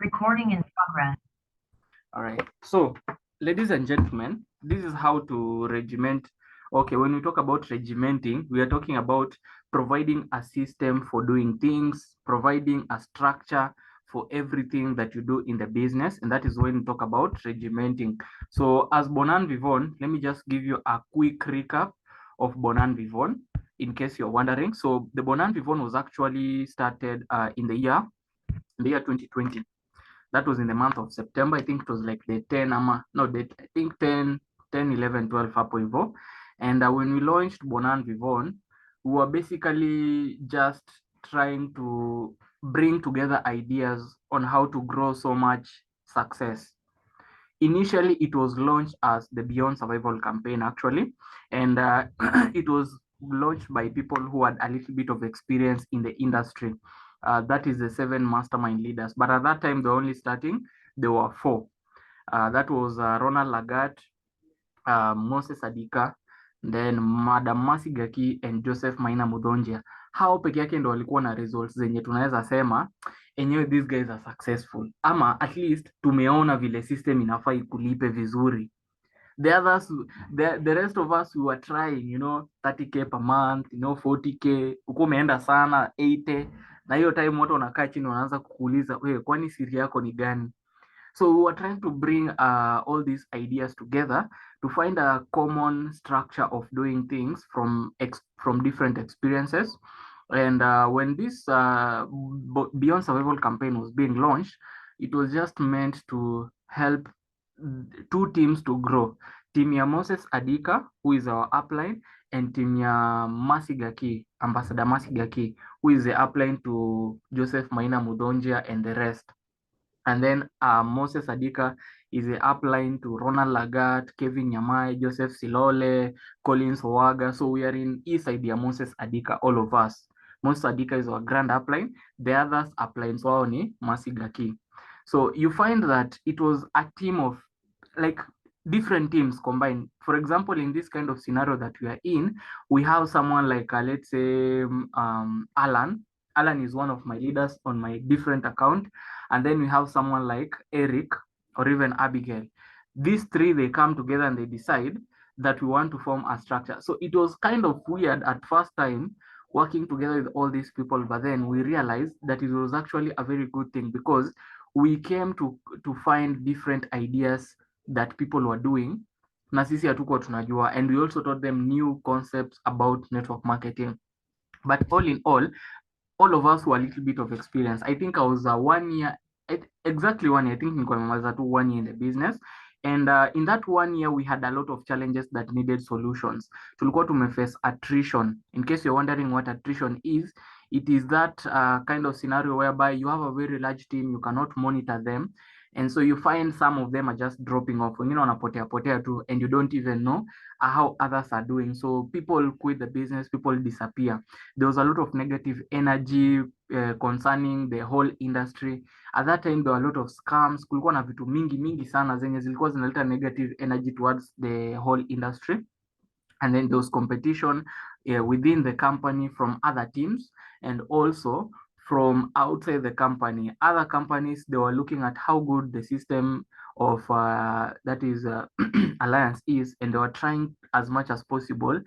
Recording in progress. All right. So, ladies and gentlemen, this is how to regiment. Okay, when we talk about regimenting, we are talking about providing a system for doing things, providing a structure for everything that you do in the business. And that is when we talk about regimenting. So, as Bonan Vivon, let me just give you a quick recap of Bonan Vivon in case you're wondering. So, the Bonan Vivon was actually started in the year 2020. That was in the month of September. I think it was like the 10 no, I think 10, 11, 12 hapo hivyo. And when we launched Bonan Vivon, we were basically just trying to bring together ideas on how to grow so much success. Initially, it was launched as the Beyond Survival campaign, actually, and it was launched by people who had a little bit of experience in the industry. That is the 7 mastermind leaders. But at that time, they were only starting, there were 4. That was Ronald Lagat, Moses Adika, then Madam Masigaki and Joseph Maina Mudhonjia. Hao peke yake ndo walikuwa na results zenye tunaweza sema enyewe these guys are successful, ama at least tumeona vile system inafaa ikulipe vizuri. The others, the rest of us, we were trying, 30k per month, 40k, uko umeenda sana 80, na hiyo time watu wanakaa chini wanaanza kukuuliza wewe, kwani siri yako ni gani? So we were trying to bring all these ideas together to find a common structure of doing things from different experiences. And when this Beyond Survival campaign was being launched, it was just meant to help 2 teams to grow. Team ya Moses Adika, who is our upline, and team ya Masigaki, Ambassador Masigaki, who is the upline to Joseph Maina Mudhonjia and the rest. And then Moses Adika is the upline to Ronald Lagat, Kevin Nyamai, Joseph Silole, Collins Owaga. So we are in east side ya Moses Adika, all of us. Moses Adika is our grand upline. The others uplines wao ni Masigaki. So you find that it was a team of like different teams combined. For example, in this kind of scenario that we are in, we have someone like let's say Alan. Alan is one of my leaders on my different account. And then we have someone like Eric or even Abigail. These 3, they come together and they decide that we want to form a structure. So it was kind of weird at first time working together with all these people, but then we realized that it was actually a very good thing because we came to find different ideas that people were doing na sisi hatukuwa tunajua, and we also taught them new concepts about network marketing. But all in all of us were a little bit of experience. I think I was 1 year, exactly 1 year. I think nilikuwa nimemaliza tu 1 year in the business. And in that 1 year, we had a lot of challenges that needed solutions. Tulikuwa tumeface attrition. In case you're wondering what attrition is, it is that kind of scenario whereby you have a very large team, you cannot monitor them. And so you find some of them are just dropping off. Wengine wanapotea potea tu, and you don't even know how others are doing. So people quit the business, people disappear. There was a lot of negative energy concerning the whole industry. At that time, there were a lot of scams. Kulikuwa na vitu mingi sana zenye zilikuwa zinaleta negative energy towards the whole industry. And then there was competition within the company from other teams and also from outside the company. Other companies, they were looking at how good the system of that is alliance is, and they were trying as much as possible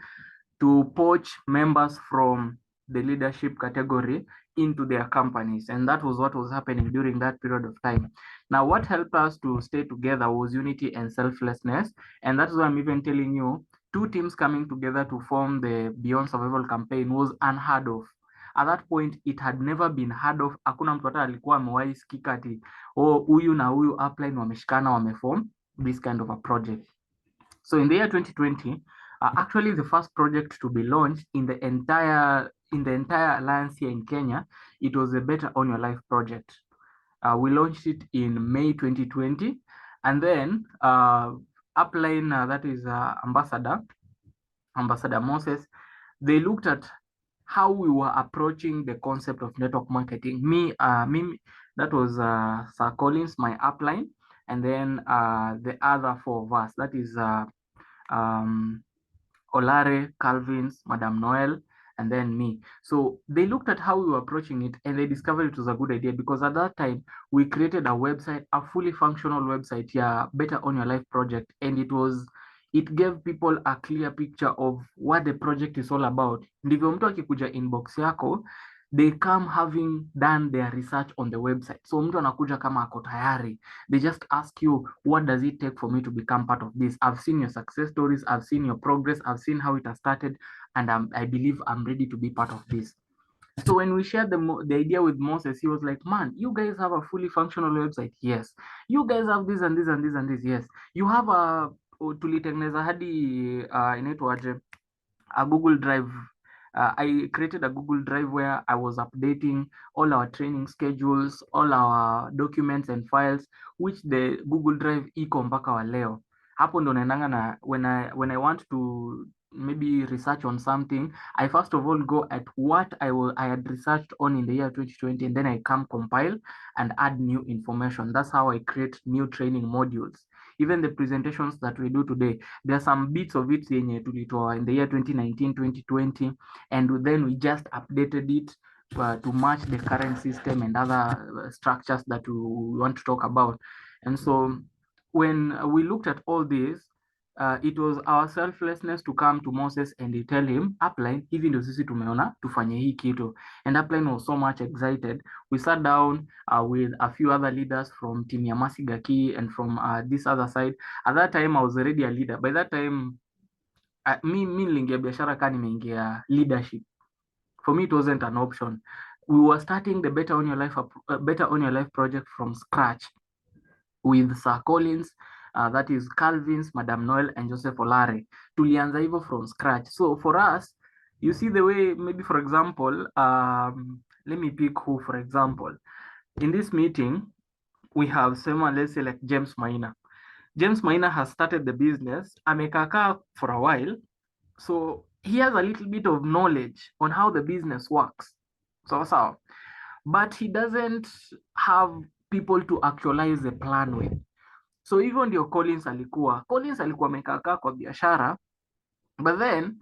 to poach members from the leadership category into their companies. And that was what was happening during that period of time. Now, what helped us to stay together was unity and selflessness. And that's why I'm even telling you, 2 teams coming together to form the Beyond Survival campaign was unheard of. At that point, it had never been heard of. Hakuna mtu hata alikuwa amewahi sikika ati huyu na huyu upline wameshikana wameform this kind of a project. So in the year 2020, actually the first project to be launched in the entire alliance here in Kenya, it was a Better on Your Life project. We launched it in May 2020, and then upline that is Ambassador Moses, they looked at how we were approaching the concept of network marketing. Me, that was Sir Collins, my upline, and then the other 4 of us, that is Olare, Calvins, Madam Noel, and then me. So they looked at how we were approaching it and they discovered it was a good idea, because at that time we created a website, a fully functional website, yeah, Better on Your Life project, and it gave people a clear picture of what the project is all about. Ndivyo mtu akikuja inbox yako, they come having done their research on the website. So mtu anakuja kama ako tayari. They just ask you, what does it take for me to become part of this? I've seen your success stories, I've seen your progress, I've seen how it has started, and I believe I'm ready to be part of this. So when we shared the idea with Moses, he was like, man, you guys have a fully functional website. Yes. You guys have this and this and this and this. Yes. You have tulitengeneza hadi inaitwaje, a Google Drive. I created a Google Drive where I was updating all our training schedules, all our documents and files, which the Google Drive iko mpaka wa leo. Hapo ndo naendanga na when I want to maybe research on something, I first of all go at what I had researched on in the year 2020, and then I come compile and add new information. That's how I create new training modules. Even the presentations that we do today, there are some bits of it yenye tulitoa in the year 2019, 2020, and then we just updated it to match the current system and other structures that we want to talk about. And so when we looked at all this, it was our selflessness to come to Moses and they tell him, Upline, hivi ndio sisi tumeona tufanye hii kitu. And Upline was so much excited. We sat down with a few other leaders from team Yamasi Gaki and from this other side. At that time, I was already a leader. By that time, mi niliingia biashara kaa nimeingia leadership. For me, it wasn't an option. We were starting the Better on Your Life project from scratch with Sir Collins, that is Calvin's, Madam Noel, and Joseph Olare. Tulianza hivyo from scratch. So for us, you see the way, maybe for example, let me pick who, for example. In this meeting, we have someone, let's say like James Maina. James Maina has started the business. Amekaka for a while. So he has a little bit of knowledge on how the business works. So, but he doesn't have people to actualize the plan with. So hivyo ndio Collins alikuwa amekaka kwa biashara, but then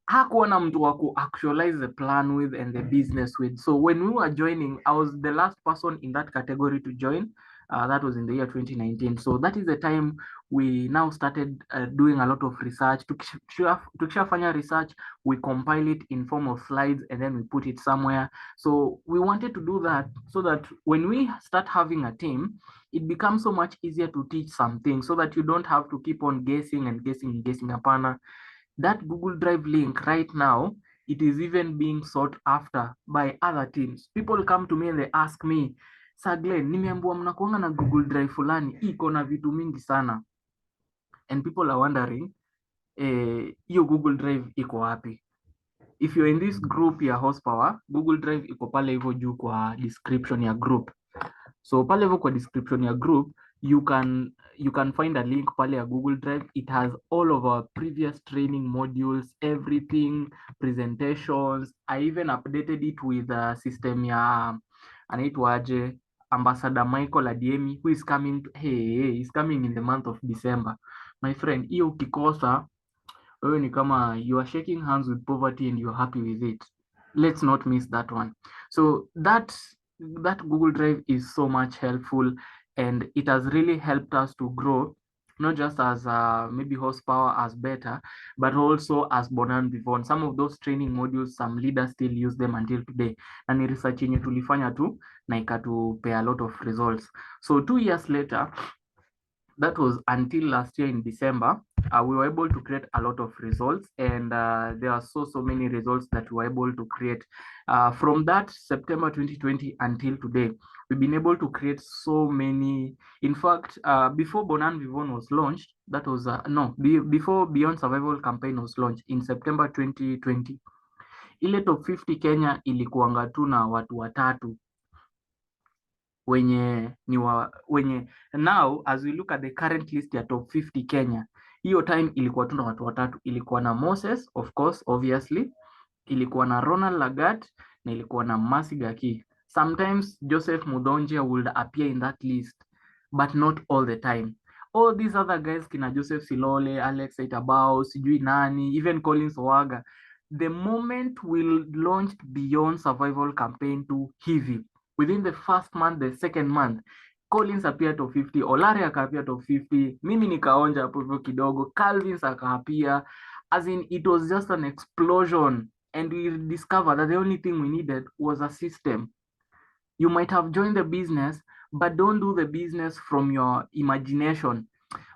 hakuwa na mtu wa actualize the plan with and the business with. So when we were joining, I was the last person in that category to join. That was in the year 2019. So that is the time we now started doing a lot of research. Tukishafanya research, we compile it in form of slides and then we put it somewhere. So we wanted to do that so that when we start having a team, it becomes so much easier to teach something so that you don't have to keep on guessing. Hapana. That Google Drive link right now, it is even being sought after by other teams. People come to me and they ask me, Sir Glenn, nimeambiwa mnakuanga na Google Drive fulani, iko na vitu mingi sana. And people are wondering, hiyo Google Drive iko wapi? If you're in this group ya Horsepower, Google Drive iko pale hivyo juu kwa description ya group. So pale hivyo kwa description ya group, you can find a link pale ya Google Drive. It has all of our previous training modules, everything, presentations. I even updated it with a system ya anaitwaje, Ambassador Michael Adiemi, who is coming he's coming in the month of December. My friend, hiyo ukikosa wewe ni kama you are shaking hands with poverty and you're happy with it. Let's not miss that one. So that Google Drive is so much helpful, and it has really helped us to grow, not just as maybe Horsepower as Better, but also as Bonan Vivon. Some of those training modules, some leaders still use them until today. Na ni research yenye tulifanya tu na ikatupea a lot of results. So 2 years later, that was until last year in December, we were able to create a lot of results, and there are so many results that we were able to create. From that September 2020 until today, we've been able to create so many. In fact, before Bonan Vivon was launched, that was before Beyond Survival campaign was launched in September 2020, ile top 50 Kenya ilikuanga tu na watu watatu wenye now as we look at the current list ya top 50 Kenya, hiyo time ilikuwa tu na watu watatu. Ilikuwa na Moses, of course, obviously, ilikuwa na Ronald Lagat, na ilikuwa na Masi Gaki. Sometimes Joseph Mudonje would appear in that list, but not all the time. All these other guys, kina Joseph Silole, Alex Aitabao, sijui nani, even Collins Owaga, The moment we launched Beyond Survival campaign to hivi, within the first month, the second month, Collins appeared to 50, Olari akaapia to 50, mimi nikaonja hapo hivyo kidogo, Calvins akaapia, as in it was just an explosion, and we discovered that the only thing we needed was a system. You might have joined the business, but don't do the business from your imagination.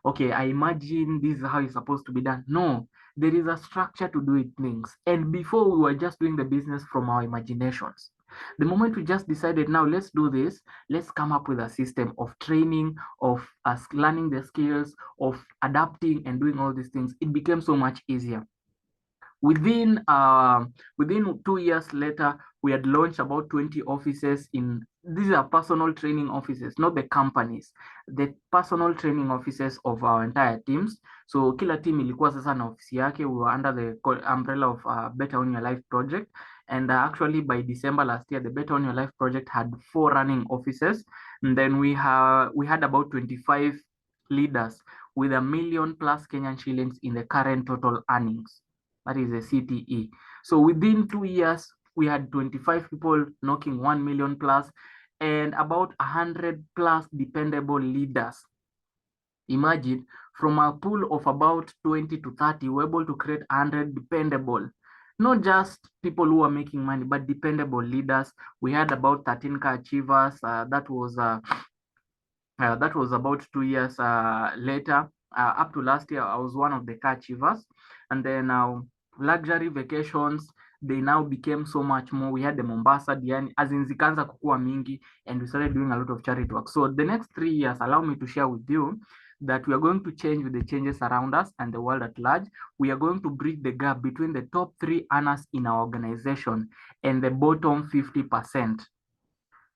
Okay, I imagine this is how it's supposed to be done. No, there is a structure to do it things. And before we were just doing the business from our imaginations. The moment we just decided, now let's do this, let's come up with a system of training, of us learning the skills, of adapting and doing all these things, it became so much easier. Within 2 years later, we had launched about 20 offices in, these are personal training offices, not the companies, the personal training offices of our entire teams. So kila team ilikuwa sasa na ofisi yake. We were under the umbrella of Better on Your Life project. And actually by December last year, the Better on Your Life project had 4 running offices. And then we had about 25 leaders with $1 million plus Kenyan shillings in the current total earnings. That is a CTE. So within 2 years, we had 25 people knocking 1 million plus and about 100 plus dependable leaders. Imagine, from a pool of about 20 to 30, we're able to create 100 dependable, not just people who are making money, but dependable leaders. We had about 13K achievers. That was about 2 years later. Up to last year, I was one of the car achievers. And then luxury vacations, they now became so much more. We had the Mombasa, Diani, as in zikaanza kukua mingi, and we started doing a lot of charity work. So the next 3 years, allow me to share with you that we are going to change with the changes around us and the world at large. We are going to bridge the gap between the top 3 earners in our organization and the bottom 50%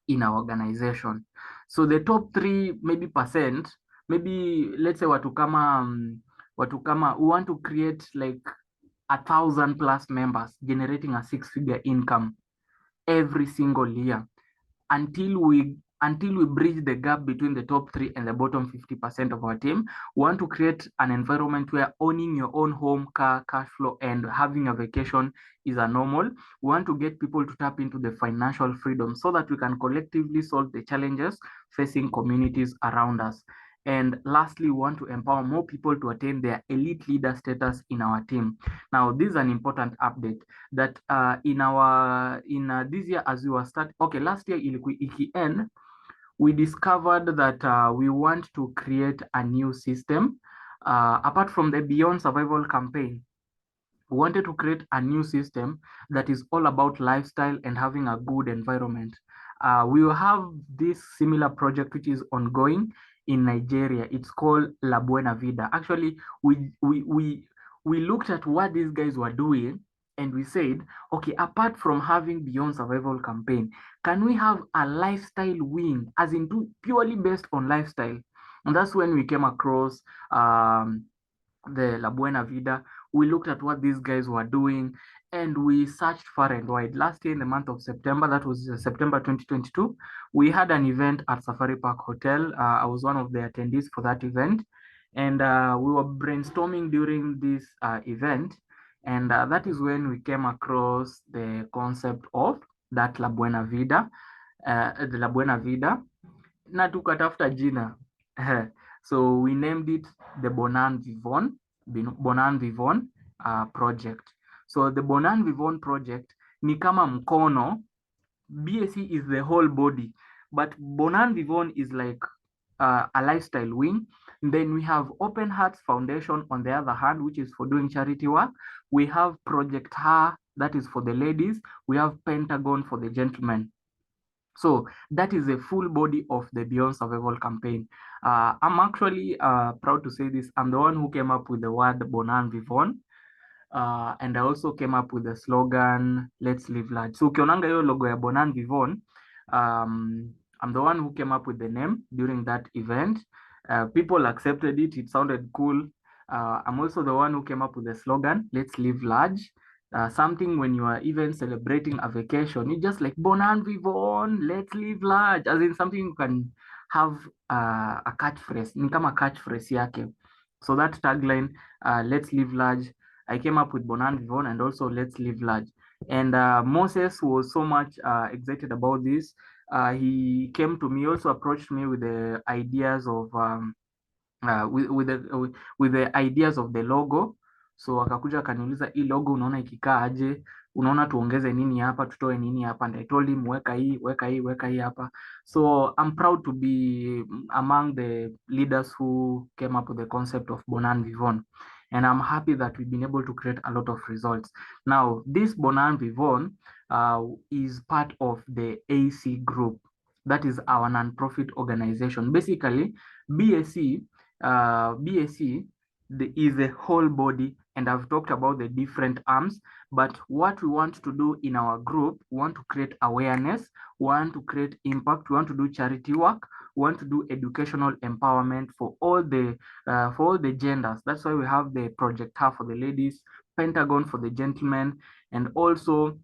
in our organization. So the top 3 maybe percent, maybe let's say watu kama we want to create like 1,000 plus members generating a 6-figure income every single year until we bridge the gap between the top 3 and the bottom 50% of our team. We want to create an environment where owning your own home, car, cash flow, and having a vacation is a normal. We want to get people to tap into the financial freedom so that we can collectively solve the challenges facing communities around us. And lastly, we want to empower more people to attain their elite leader status in our team. Now, this is an important update that in this year, as we were starting, okay, last year end, we discovered that we want to create a new system. Apart from the Beyond Survival campaign, we wanted to create a new system that is all about lifestyle and having a good environment. We will have this similar project which is ongoing in Nigeria. It's called La Buena Vida. Actually, we looked at what these guys were doing and we said, okay, apart from having Beyond Survival campaign, can we have a lifestyle wing, as in purely based on lifestyle? And that's when we came across the La Buena Vida. We looked at what these guys were doing and we searched far and wide. Last year in the month of September, that was September 2022, we had an event at Safari Park Hotel. I was one of the attendees for that event. And we were brainstorming during this event. And that is when we came across the concept of that La Buena Vida, the La Buena Vida. Na tukatafuta jina. So we named it the Bonan Vivon project. So the Bonan Vivon project ni kama mkono. BSC is the whole body, but Bonan Vivon is like a lifestyle wing. Then we have Open Hearts Foundation on the other hand, which is for doing charity work. We have Project Her, that is for the ladies. We have Pentagon for the gentlemen. So that is the full body of the Beyond Survival campaign. I'm actually proud to say this. I'm the one who came up with the word Bonan Vivon. And I also came up with the slogan, let's live large. So ukionanga hiyo logo ya Bonan Vivon, I'm the one who came up with the name during that event. People accepted it. It sounded cool. I'm also the one who came up with the slogan, let's live large. Something when you are even celebrating a vacation, it's just like Bonan Vivon, let's live large, as in something you can have a catchphrase, ni kama catchphrase yake. So that tagline, let's live large, I came up with Bonan Vivon and also Let's Live Large. And Moses was so much excited about this. He came to me, also approached me with the ideas of with the ideas of the logo. So akakuja akaniuliza, hii logo unaona ikikaa aje, unaona tuongeze nini hapa, tutoe nini hapa, and I told him weka hii, weka hii, weka hii hapa. So I'm proud to be among the leaders who came up with the concept of Bonan Vivon, and I'm happy that we've been able to create a lot of results. Now this Bonan Vivon is part of the AC group. That is our non-profit organization. Basically, BAC is a whole body, and I've talked about the different arms. But what we want to do in our group, we want to create awareness, we want to create impact, we want to do charity work, we want to do educational empowerment for all the genders. That's why we have the projector for the ladies, Pentagon for the gentlemen, and also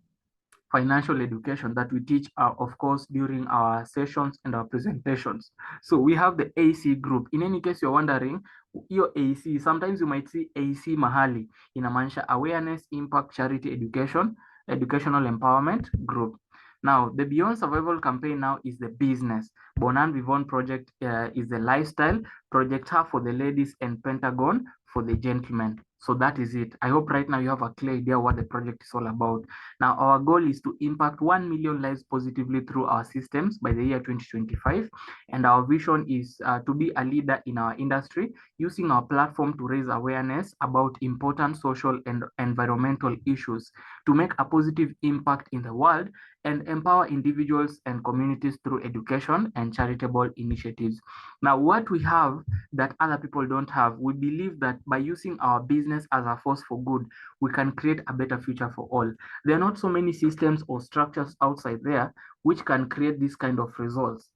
financial education that we teach, of course, during our sessions and our presentations. So we have the AC group. In any case, you're wondering, your AC, sometimes you might see AC mahali, inamaanisha awareness, impact, charity, education, educational empowerment group. Now, the Beyond Survival campaign now is the business. Bonan Vivon project is the lifestyle, project her for the ladies, and Pentagon for the gentlemen. So that is it. I hope right now you have a clear idea what the project is all about. Now, our goal is to impact 1 million lives positively through our systems by the year 2025. And our vision is to be a leader in our industry, using our platform to raise awareness about important social and environmental issues, to make a positive impact in the world, and empower individuals and communities through education and charitable initiatives. Now, what we have that other people don't have, we believe that by using our business as a force for good, we can create a better future for all. There are not so many systems or structures outside there which can create this kind of results.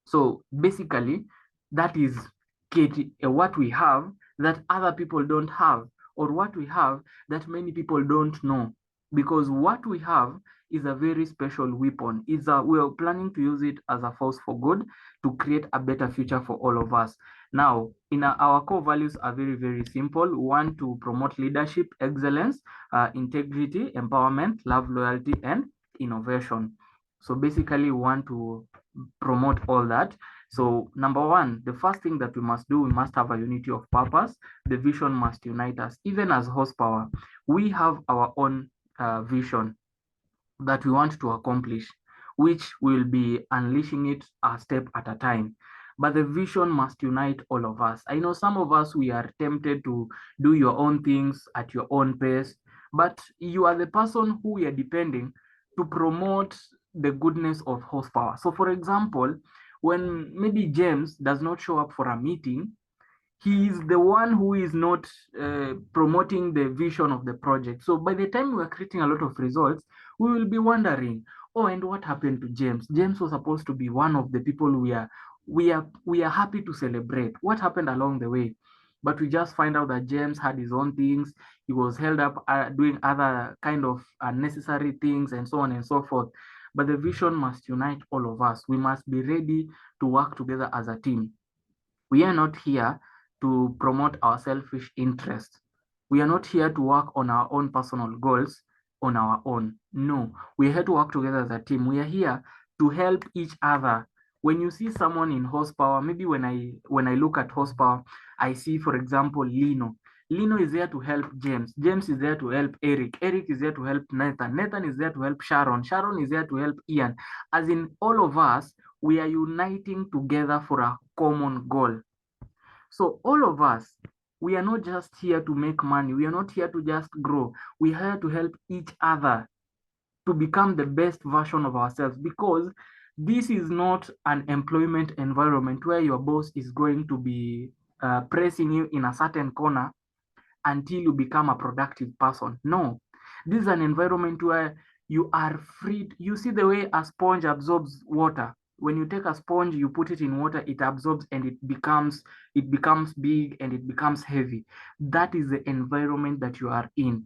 So basically, that is what we have that other people don't have, or what we have that many people don't know. Because what we have is a very special weapon. We are planning to use it as a force for good to create a better future for all of us. Now, our core values are very, very simple. We want to promote leadership, excellence, integrity, empowerment, love, loyalty, and innovation. So basically, we want to promote all that. So number one, the first thing that we must do, we must have a unity of purpose. The vision must unite us. Even as horsepower, we have our own vision that we want to accomplish, which will be unleashing it a step at a time. But the vision must unite all of us. I know some of us, we are tempted to do your own things at your own pace, but you are the person who we are depending to promote the goodness of horsepower. So for example, when maybe James does not show up for a meeting, he is the one who is not promoting the vision of the project. So by the time we are creating a lot of results, we will be wondering, oh, and what happened to James? James was supposed to be one of the people we are happy to celebrate. What happened along the way? But we just find out that James had his own things. He was held up doing other kind of unnecessary things and so on and so forth. But the vision must unite all of us. We must be ready to work together as a team. We are not here to promote our selfish interests. We are not here to work on our own personal goals on our own. No, we are here to work together as a team. We are here to help each other. When you see someone in horsepower, maybe when I look at horsepower, I see, for example, Lino. Lino is there to help James. James is there to help Eric. Eric is there to help Nathan. Nathan is there to help Sharon. Sharon is there to help Ian. As in, all of us, we are uniting together for a common goal. So all of us, we are not just here to make money. We are not here to just grow. We are here to help each other to become the best version of ourselves, because this is not an employment environment where your boss is going to be pressing you in a certain corner until you become a productive person. No, this is an environment where you are free. You see the way a sponge absorbs water. When you take a sponge, you put it in water, it absorbs and it becomes big and it becomes heavy. That is the environment that you are in.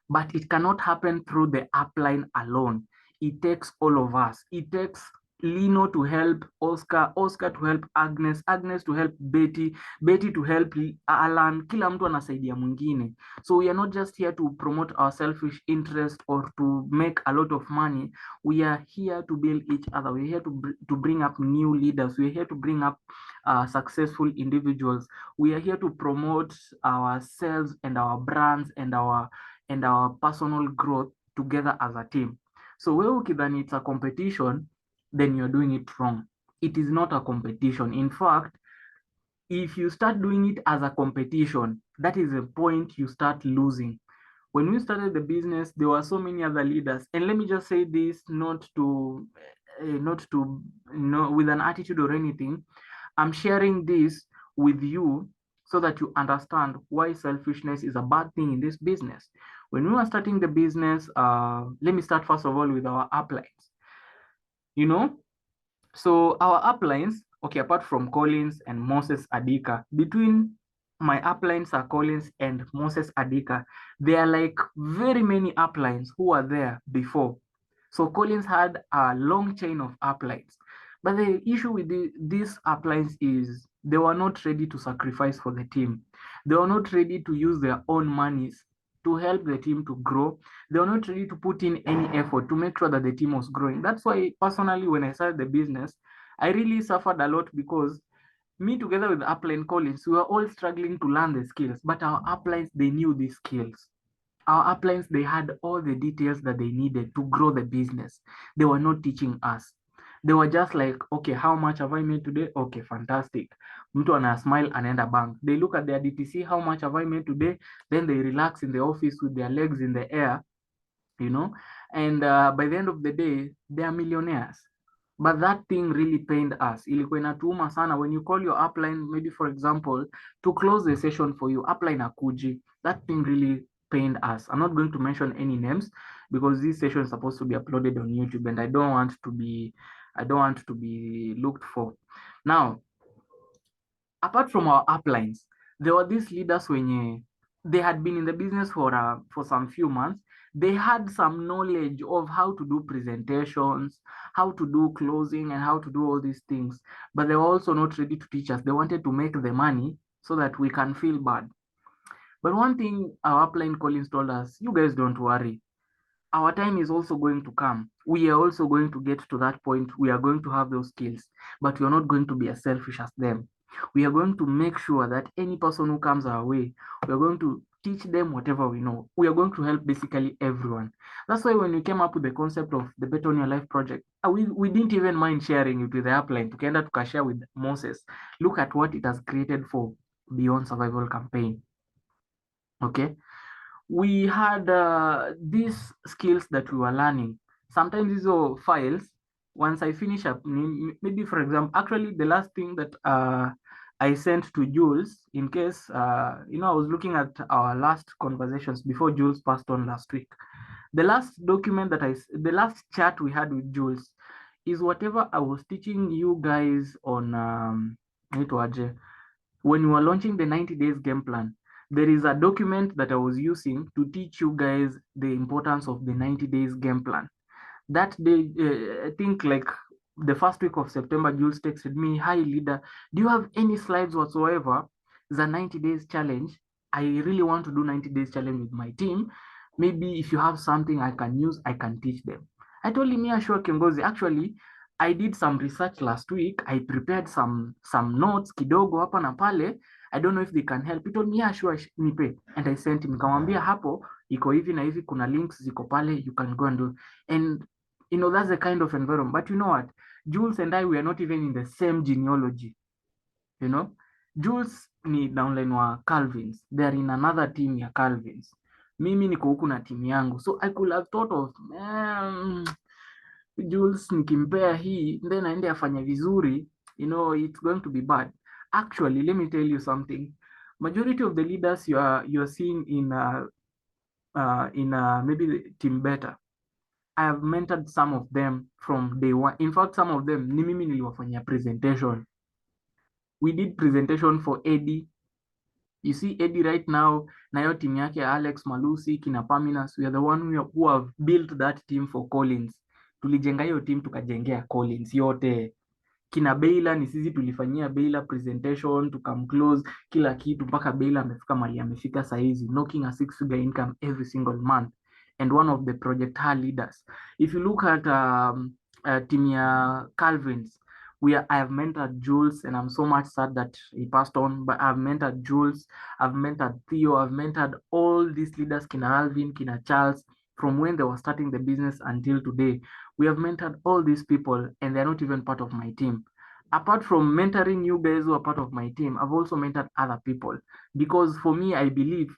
But it cannot happen through the upline alone. It takes all of us. It takes Lino to help Oscar, Oscar to help Agnes, Agnes to help Betty, Betty to help Alan. Kila mtu anasaidia mwingine. So we are not just here to promote our selfish interest or to make a lot of money. We are here to build each other. We're here to bring up new leaders. We're here to bring up successful individuals. We are here to promote ourselves and our brands and our personal growth together as a team. So wewe ukidhani it's a competition, then you're doing it wrong. It is not a competition. In fact, if you start doing it as a competition, that is the point you start losing. When we started the business, there were so many other leaders. And let me just say this, not to with an attitude or anything. I'm sharing this with you so that you understand why selfishness is a bad thing in this business. When we were starting the business, let me start first of all with our uplines. You know, so our uplines, okay, apart from Collins and Moses Adika, between my uplines are Collins and Moses Adika, there are like very many uplines who are there before. So Collins had a long chain of uplines. But the issue with these uplines is they were not ready to sacrifice for the team. They were not ready to use their own monies to help the team to grow. They were not ready to put in any effort to make sure that the team was growing. That's why personally, when I started the business, I really suffered a lot because me together with upline Collins, we were all struggling to learn the skills, but our uplines, they knew these skills. Our uplines, they had all the details that they needed to grow the business. They were not teaching us. They were just like, okay, how much have I made today? Okay, fantastic. Mtu ana smile anaenda bank. They look at their DTC, how much have I made today? Then they relax in the office with their legs in the air, you know, and by the end of the day, they are millionaires. But that thing really pained us. Ilikuwa inatuuma sana when you call your upline, maybe for example, to close the session for you, upline akuji. That thing really pained us. I'm not going to mention any names because this session is supposed to be uploaded on YouTube, and I don't want to be looked for. Now, apart from our uplines, there were these leaders when they had been in the business for some few months. They had some knowledge of how to do presentations, how to do closing, and how to do all these things. But they were also not ready to teach us. They wanted to make the money so that we can feel bad. But one thing our upline Collins told us, you guys don't worry. Our time is also going to come. We are also going to get to that point. We are going to have those skills, but we are not going to be as selfish as them. We are going to make sure that any person who comes our way, we are going to teach them whatever we know. We are going to help basically everyone. That's why when we came up with the concept of the Bet on Your Life project, we didn't even mind sharing it with the upline. Tukaenda tukashare with Moses. Look at what it has created for Beyond Survival campaign. Okay, we had these skills that we were learning. Sometimes these are files. Once I finish up, maybe for example, actually the last thing that I sent to Jules, in case, I was looking at our last conversations before Jules passed on last week. The last the last chat we had with Jules is whatever I was teaching you guys on, when we were launching the 90 days game plan. There is a document that I was using to teach you guys the importance of the 90 days game plan. That day, I think like the first week of September, Jules texted me, "Hi leader, do you have any slides whatsoever? The 90 days challenge. I really want to do 90 days challenge with my team. Maybe if you have something I can use, I can teach them." I told him, "Yeah, sure, Kiongozi. Actually, I did some research last week. I prepared some notes kidogo hapa na pale. I don't know if they can help." He told me, "Yeah, sure, nipe." And I sent him, nikamwambia hapo iko hivi na hivi, kuna links ziko pale, you can go and do. And that's the kind of environment. But you know what? Jules and I, we are not even in the same genealogy. Jules ni downline wa Calvins. They are in another team ya Calvins. Mimi niko huku na team yangu. So I could have thought of, Jules nikimpea hii, then aende afanya vizuri, it's going to be bad. Actually, let me tell you something. Majority of the leaders you are seeing in maybe team better, I have mentored some of them from day one. In fact, some of them ni mimi niliwafanyia presentation. We did presentation for Eddie. You see Eddie right now, na hiyo team yake Alex Malusi, kina Paminas, we are the one who have built that team for Collins. tulijenga hiyo team tukajengea Collins yote. Kina Baylor ni sisi tulifanyia Baylor presentation, tukamclose kila kitu mpaka Baylor amefika mahali amefika saizi, knocking a 6-figure income every single month and one of the project leaders. If you look at team ya Calvin's, I have mentored Jules, and I'm so much sad that he passed on, but I've mentored Jules, I've mentored Theo, I've mentored all these leaders, kina Alvin, kina Charles, from when they were starting the business until today. We have mentored all these people, and they're not even part of my team. Apart from mentoring you guys who are part of my team, I've also mentored other people, because for me, I believe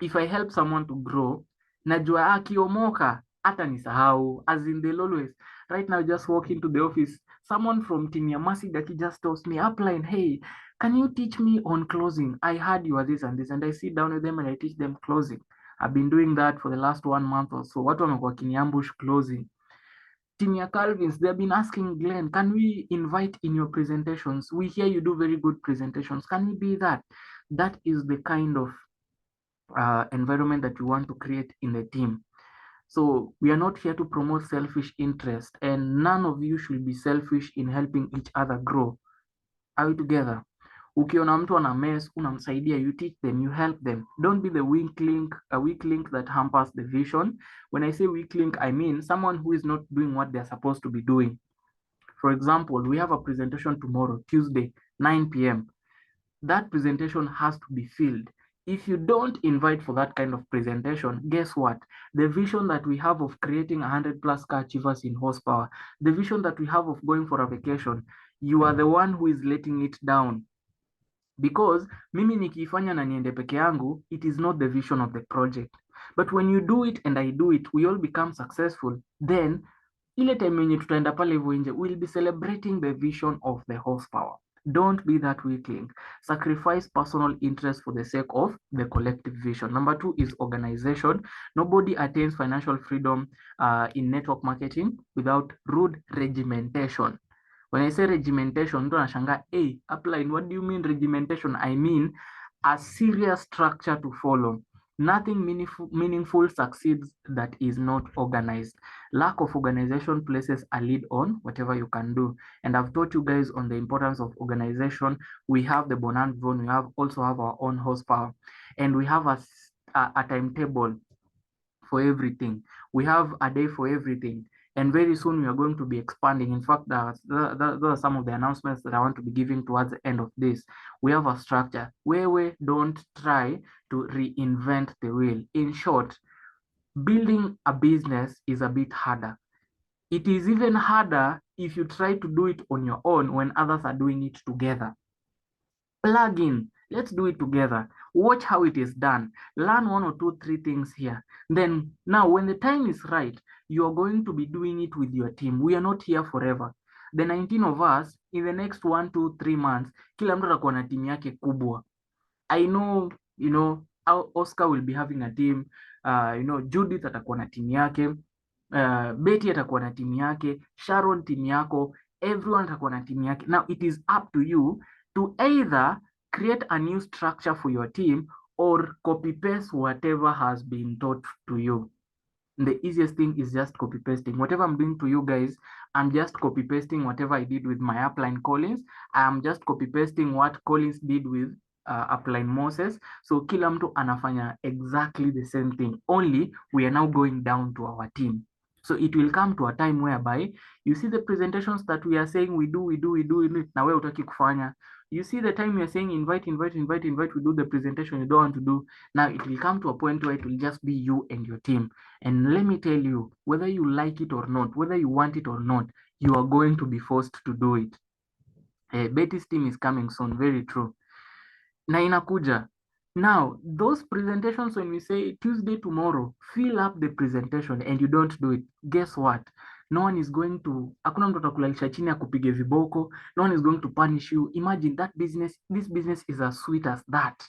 if I help someone to grow, najua akiomoka hata nisahau, as in they'll always. Right now, just walk into the office, someone from team ya Masidaki just tells me upline, hey, can you teach me on closing? I heard you are this and this, and I sit down with them and I teach them closing. I've been doing that for the last 1 month or so. Watu wamekuwa kiniambush closing. Team ya Calvins, they've been asking Glenn, can we invite in your presentations? We hear you do very good presentations. Can we be that? That is the kind of environment that we want to create in the team. So we are not here to promote selfish interest, and none of you should be selfish in helping each other grow. Are we together? Ukiona mtu ana mess, unamsaidia, you teach them, you help them. Don't be the weak link that hampers the vision. When I say weak link, I mean someone who is not doing what they're supposed to be doing. For example, we have a presentation tomorrow, Tuesday, 9 p.m. That presentation has to be filled. If you don't invite for that kind of presentation, guess what? The vision that we have of creating 100+ car achievers in horsepower, the vision that we have of going for a vacation, you are the one who is letting it down. Because mimi nikiifanya na niende peke yangu, it is not the vision of the project. But when you do it and I do it, we all become successful. Then ile time yenye tutaenda pale hivyo nje, we'll be celebrating the vision of the horsepower. Don't be that weakling. Sacrifice personal interest for the sake of the collective vision. Number 2 is organization. Nobody attains financial freedom in network marketing without rude regimentation. When I say regimentation, mtu anashangaa, hey, upline, what do you mean regimentation? I mean a serious structure to follow. Nothing meaningful succeeds that is not organized. Lack of organization places a lead on whatever you can do. And I've taught you guys on the importance of organization. We have the Bonan Vivon, we also have our own horsepower, and we have a timetable for everything. We have a day for everything. And very soon we are going to be expanding. In fact, those are some of the announcements that I want to be giving towards the end of this. We have a structure where we don't try to reinvent the wheel. In short, building a business is a bit harder. It is even harder if you try to do it on your own when others are doing it together. Plug in. Let's do it together. Watch how it is done. Learn 1 or 2, 3 things here. Then now when the time is right, you are going to be doing it with your team. We are not here forever. The 19 of us, in the next 1, 2, 3 months, kila mtu atakuwa na team yake kubwa. I know, Oscar will be having a team. Judith atakuwa na team yake. Betty atakuwa na team yake. Sharon team yako. Everyone atakuwa na team yake. Now it is up to you to either create a new structure for your team or copy paste whatever has been taught to you. The easiest thing is just copy pasting. Whatever I'm doing to you guys, I'm just copy pasting whatever I did with my upline Collins. I'm just copy pasting what Collins did with upline Moses. So kila mtu anafanya exactly the same thing. Only we are now going down to our team. So it will come to a time whereby you see the presentations that we are saying we do, na wewe utaki kufanya. You see the time you're saying invite, we do the presentation you don't want to do. Now it will come to a point where it will just be you and your team. And let me tell you, whether you like it or not, whether you want it or not, you are going to be forced to do it. Betty's team is coming soon, very true. Na inakuja. Now, those presentations, when we say Tuesday tomorrow, fill up the presentation and you don't do it, guess what? No one is going to, hakuna mtu atakulalisha chini akupige viboko. No one is going to punish you. Imagine this business is as sweet as that.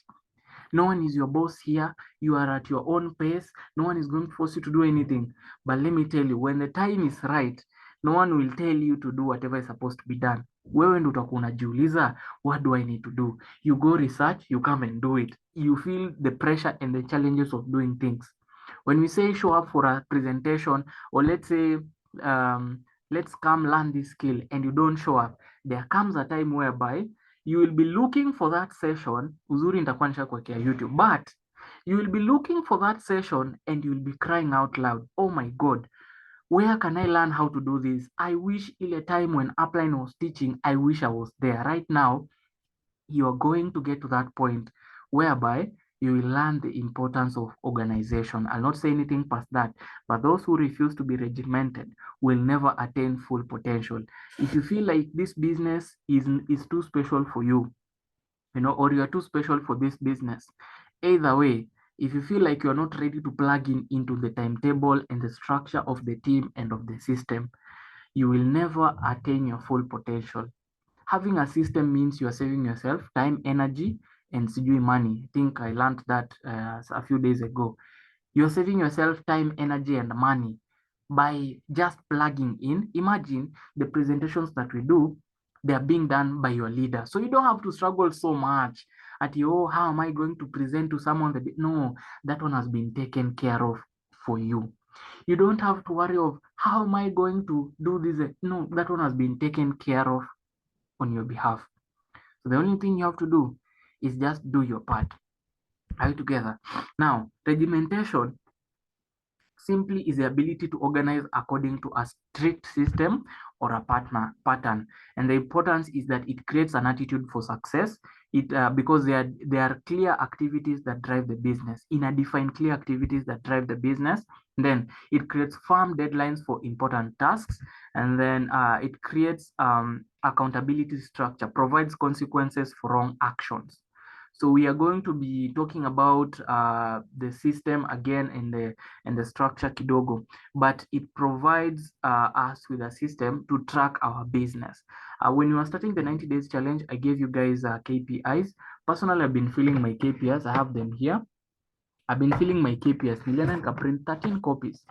No one is your boss here. You are at your own pace. No one is going to force you to do anything. But let me tell you, when the time is right, no one will tell you to do whatever is supposed to be done. Wewe ndio utakuwa unajiuliza, what do I need to do? You go research, you come and do it. You feel the pressure and the challenges of doing things. When we say show up for a presentation, or let's say let's come learn this skill, and you don't show up, there comes a time whereby you will be looking for that session. Uzuri nitakuwa nishakuwekea YouTube, but you will be looking for that session and you will be crying out loud, oh my God, where can I learn how to do this? I wish ile time when Upline was teaching, I wish I was there. Right now, you are going to get to that point whereby you will learn the importance of organization. I'll not say anything past that, but those who refuse to be regimented will never attain full potential. If you feel like this business is too special for you, or you're too special for this business, either way, if you feel like you're not ready to plug in into the timetable and the structure of the team and of the system, you will never attain your full potential. Having a system means you are saving yourself time, energy, and sijui money. I think I learned that a few days ago. You're saving yourself time, energy, and money by just plugging in. Imagine the presentations that we do, they are being done by your leader. So you don't have to struggle so much at, oh, how am I going to present to someone? No, that one has been taken care of for you. You don't have to worry of how am I going to do this? No, that one has been taken care of on your behalf. So the only thing you have to do is just do your part. Are you together? Now, regimentation simply is the ability to organize according to a strict system or a pattern. And the importance is that it creates an attitude for success. Because there are clear activities that drive the business. In a defined clear activities that drive the business, then it creates firm deadlines for important tasks, and then it creates accountability structure, provides consequences for wrong actions. So we are going to be talking about the system again and the structure kidogo, but it provides us with a system to track our business. When we were starting the 90 days challenge, I gave you guys KPIs. Personally, I've been filling my KPIs. I have them here. I've been filling my KPIs. Nilienda nikaprint 13 copies.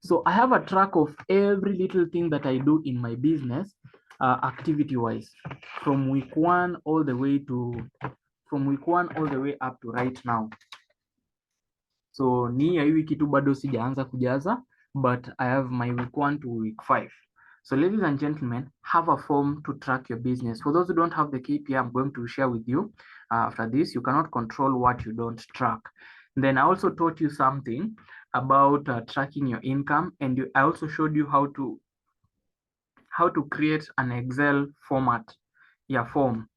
So I have a track of every little thing that I do in my business, activity-wise, from week one all the way up to right now. So ni ya hii wiki tu bado sijaanza kujaza, but I have my week 1 to week 5. So ladies and gentlemen, have a form to track your business. For those who don't have the KPI, I'm going to share with you after this. You cannot control what you don't track. Then I also taught you something about tracking your income, and I also showed you how to create an Excel form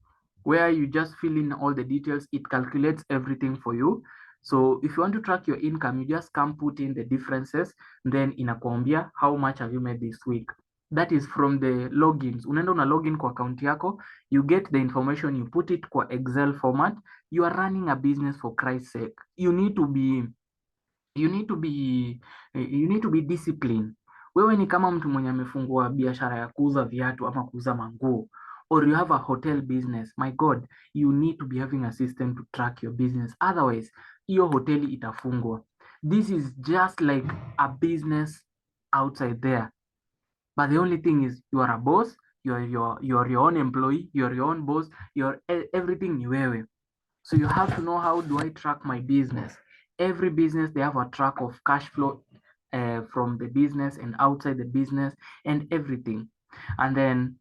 where you just fill in all the details. It calculates everything for you. So if you want to track your income, you just come put in the differences, then inakuambia how much have you made this week. That is from the logins. Unaenda una login kwa account yako, you get the information, you put it kwa Excel format. You are running a business, for Christ's sake. You need to be disciplined. Wewe ni kama mtu mwenye amefungua biashara ya kuuza viatu ama kuuza manguo, or you have a hotel business. My God, you need to be having a system to track your business. Otherwise, hiyo hoteli itafungwa. This is just like a business outside there. But the only thing is, you are a boss, you are your own employee, you are your own boss, everything ni wewe. So you have to know, how do I track my business? Every business, they have a track of cash flow from the business and outside the business and everything. And then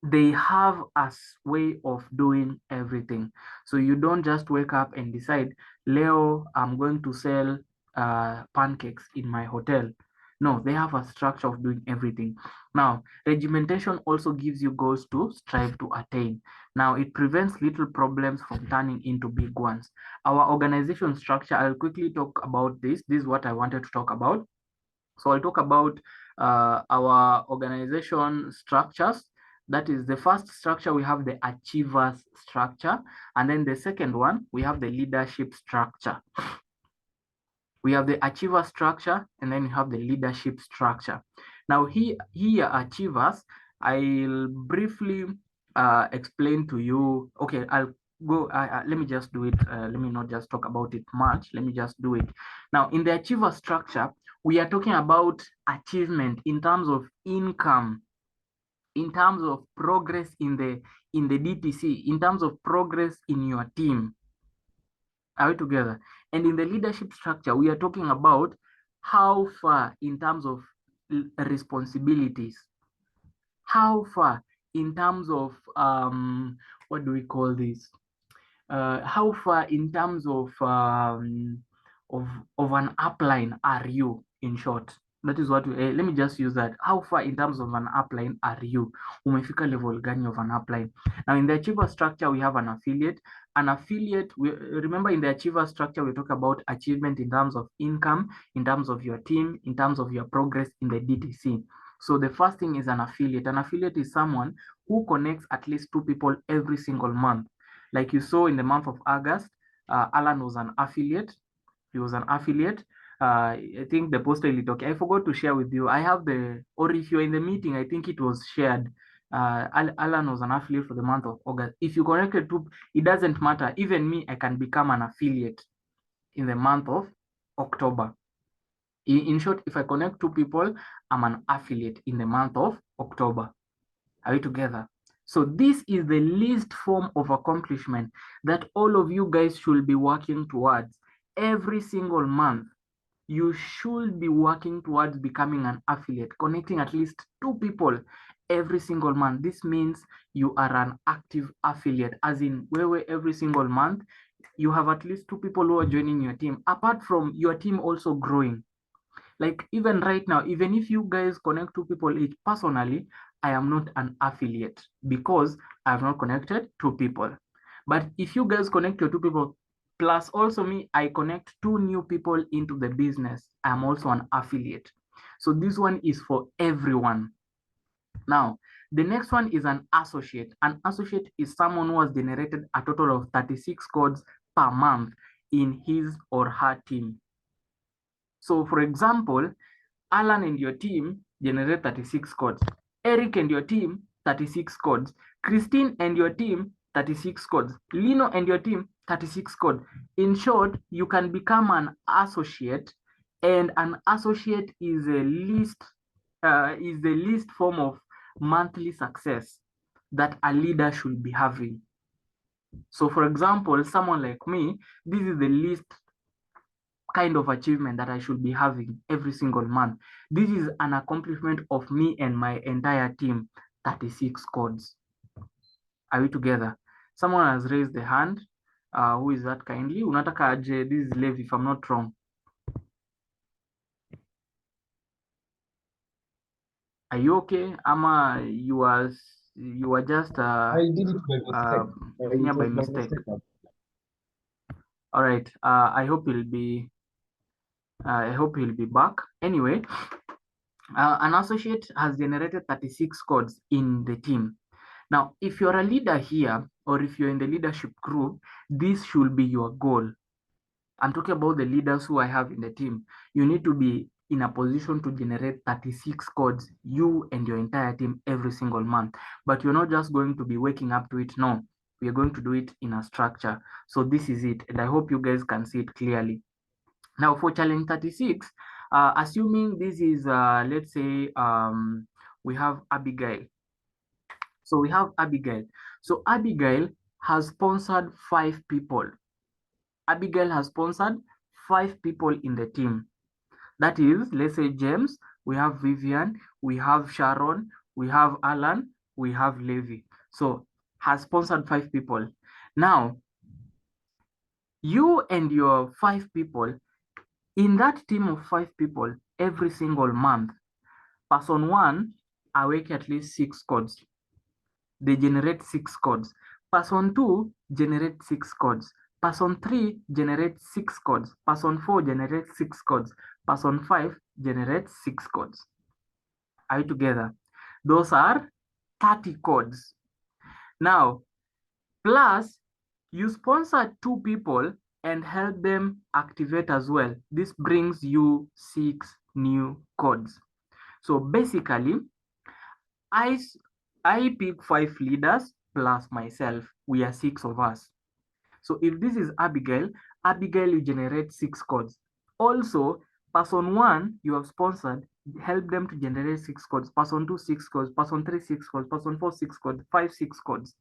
they have a way of doing everything. So you don't just wake up and decide, Leo, I'm going to sell pancakes in my hotel. No, they have a structure of doing everything. Now, regimentation also gives you goals to strive to attain. Now, it prevents little problems from turning into big ones. Our organization structure, I'll quickly talk about this. This is what I wanted to talk about. So I'll talk about our organization structures. That is, the first structure, we have the achievers structure. And then the second one, we have the leadership structure. We have the achiever structure, and then we have the leadership structure. Now here achievers, I'll briefly explain to you. Okay, I'll go, let me just do it. Let me not just talk about it much. Let me just do it. Now, in the achiever structure, we are talking about achievement in terms of income, in terms of progress in the DTC, in terms of progress in your team. Are we together? And in the leadership structure, we are talking about how far in terms of responsibilities? How far in terms of what do we call this? How far in terms of of an upline are you, in short? That is what let me just use that. How far in terms of an upline are you? Umefika level gani of an upline? Now in the achiever structure we have an affiliate. An affiliate, we remember in the achiever structure we talk about achievement in terms of income, in terms of your team, in terms of your progress in the DTC. So the first thing is an affiliate. An affiliate is someone who connects at least 2 people every single month. Like you saw in the month of August, Alan was an affiliate. He was an affiliate. I think the poster ilitoke. I forgot to share with you. I have the, or if you're in the meeting, I think it was shared. Alan was an affiliate for the month of August. If you connected to, it doesn't matter. Even me, I can become an affiliate in the month of October. In short, if I connect 2 people, I'm an affiliate in the month of October. Are we together? So this is the least form of accomplishment that all of you guys should be working towards. Every single month, you should be working towards becoming an affiliate, connecting at least 2 people every single month. This means you are an active affiliate, as in where every single month, you have at least 2 people who are joining your team, apart from your team also growing. Like even right now, even if you guys connect 2 people each, personally, I am not an affiliate because I have not connected 2 people. But if you guys connect your 2 people, plus also me, I connect 2 new people into the business, I am also an affiliate. So this one is for everyone. Now, the next one is an associate. An associate is someone who has generated a total of 36 codes per month in his or her team. So for example, Alan and your team generate 36 codes. Eric and your team, 36 codes. Christine and your team, 36 codes. Lino and your team, 36 codes. In short, you can become an associate, and an associate is the least form of monthly success that a leader should be having. So for example, someone like me, this is the least kind of achievement that I should be having every single month. This is an accomplishment of me and my entire team, 36 codes. Are we together? Someone has raised the hand. Who is that kindly? Unataka aje, this is Levi, if I'm not wrong. Are you okay? Ama you are just I did it by mistake. It by was my mistake. mistake. All right. I hope he'll be back. Anyway, an associate has generated 36 codes in the team. Now, if you're a leader here, or if you're in the leadership group, this should be your goal. I'm talking about the leaders who I have in the team. You need to be in a position to generate 36 codes, you and your entire team, every single month. But you're not just going to be waking up to it. No, we are going to do it in a structure. So this is it. And I hope you guys can see it clearly. Now for challenge 36, assuming this is, let's say, we have Abigail. So we have Abigail. So Abigail has sponsored 5 people. Abigail has sponsored 5 people in the team. That is, let's say James, we have Vivian, we have Sharon, we have Alan, we have Levi. So has sponsored 5 people. Now, you and your 5 people, in that team of 5 people, every single month, person 1 awake at least 6 codes. They generate 6 codes. Person 2 generates 6 codes. Person 3 generates 6 codes. Person 4 generates 6 codes. Person 5 generates 6 codes. Are you together? Those are 30 codes. Now, plus you sponsor 2 people and help them activate as well. This brings you 6 new codes. So basically, I pick 5 leaders plus myself. We are 6 of us. So if this is Abigail, Abigail, you generate 6 codes. Also, person 1 you have sponsored, help them to generate 6 codes. Person 2, 6 codes. Person 3, 6 codes. Person 4, 6 codes. 5, 6 codes.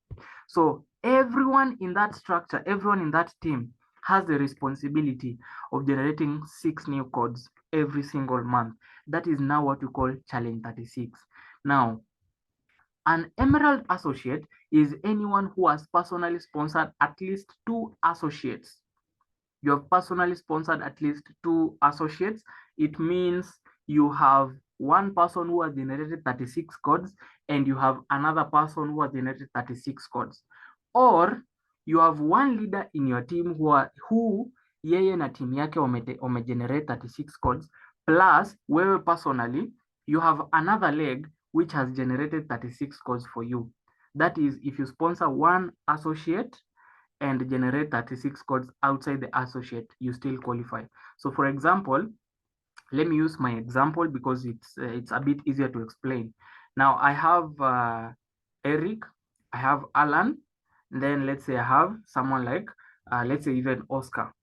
So everyone in that structure, everyone in that team has the responsibility of generating 6 new codes. every single month. That is now what we call challenge 36. Now, an Emerald Associate is anyone who has personally sponsored at least 2 associates. You have personally sponsored at least 2 associates. It means you have one person who has generated 36 codes and you have another person who has generated 36 codes. Or you have one leader in your team who yeye na team yake wamegenerate 36 codes, plus wewe personally you have another leg which has generated 36 codes for you. That is, if you sponsor one associate and generate 36 codes outside the associate, you still qualify. So for example, let me use my example because it's a bit easier to explain. Now I have Eric, I have Alan, then let's say I have someone like, let's say even Oscar.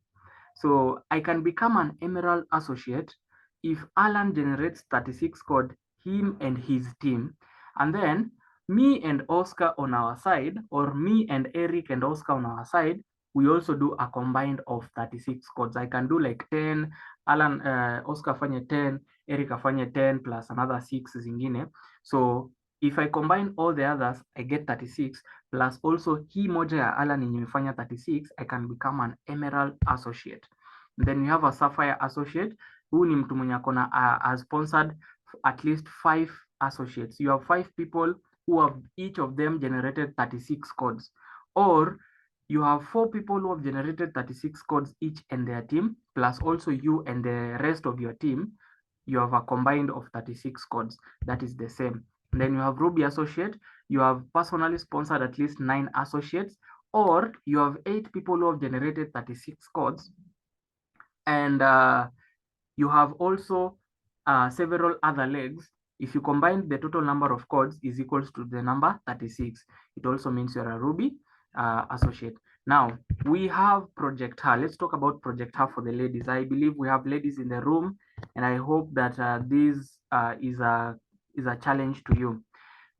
So I can become an Emerald Associate if Alan generates 36 code, him and his team, and then me and Oscar on our side, or me and Eric and Oscar on our side, we also do a combined of 36 codes. I can do like 10, Alan, Oscar afanye 10, Eric afanye 10 plus another 6 zingine. So if I combine all the others, I get 36 plus also hii moja ya Alan yenye imefanya 36, I can become an Emerald Associate. Then we have a Sapphire Associate. Huu ni mtu mwenye akona has sponsored at least 5 associates. You have 5 people who have each of them generated 36 codes. Or you have 4 people who have generated 36 codes each and their team, plus also you and the rest of your team, you have a combined of 36 codes. That is the same. And then you have Ruby Associate. You have personally sponsored at least 9 associates, or you have 8 people who have generated 36 codes. And you have also several other legs. If you combine the total number of codes is equals to the number 36, it also means you're a Ruby associate. Now we have Project Her. Let's talk about Project Her for the ladies. I believe we have ladies in the room, and I hope that this is a challenge to you.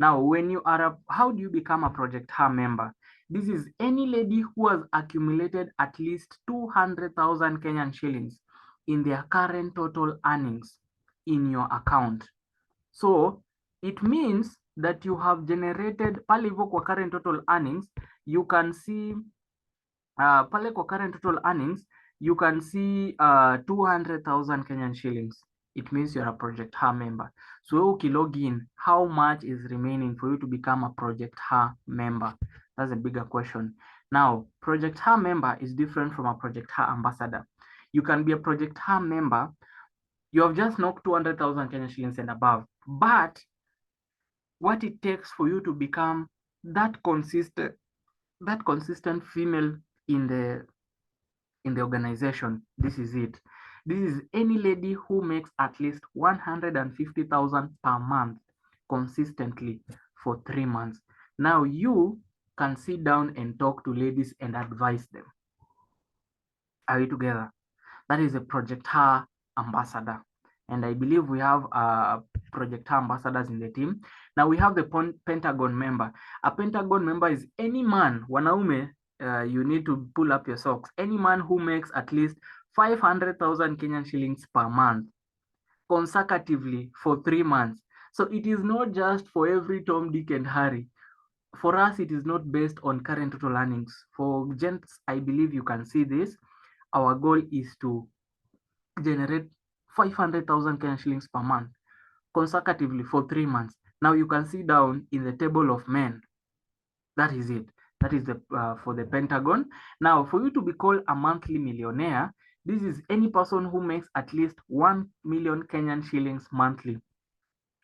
Now, when you are how do you become a Project Her member? This is any lady who has accumulated at least 200,000 Kenyan shillings in their current total earnings in your account. So it means that you have generated pale hivyo kwa current total earnings, you can see pale kwa current total earnings, you can see 200,000 Kenyan shillings. It means you're a Project Her member. So if you log in, how much is remaining for you to become a Project Her member? That's a bigger question. Now, Project Her member is different from a Project Her ambassador. You can be a Project Her member. You have just knocked 200,000 Kenyan shillings and above. But what it takes for you to become that consistent female in the organization, this is it. This is any lady who makes at least 150,000 per month consistently for 3 months. Now you can sit down and talk to ladies and advise them. Are we together? That is a Project Her ambassador. And I believe we have Project Her ambassadors in the team. Now we have the Pentagon member. A Pentagon member is any man, wanaume, you need to pull up your socks. Any man who makes at least 500,000 Kenyan shillings per month consecutively for 3 months. So it is not just for every Tom, Dick, and Harry. For us, it is not based on current total earnings. For gents, I believe you can see this. Our goal is to generate 500,000 Kenyan shillings per month consecutively for 3 months. Now you can see down in the table of men. That is it. That is the for the Pentagon. Now, for you to be called a monthly millionaire, this is any person who makes at least 1 million Kenyan shillings monthly.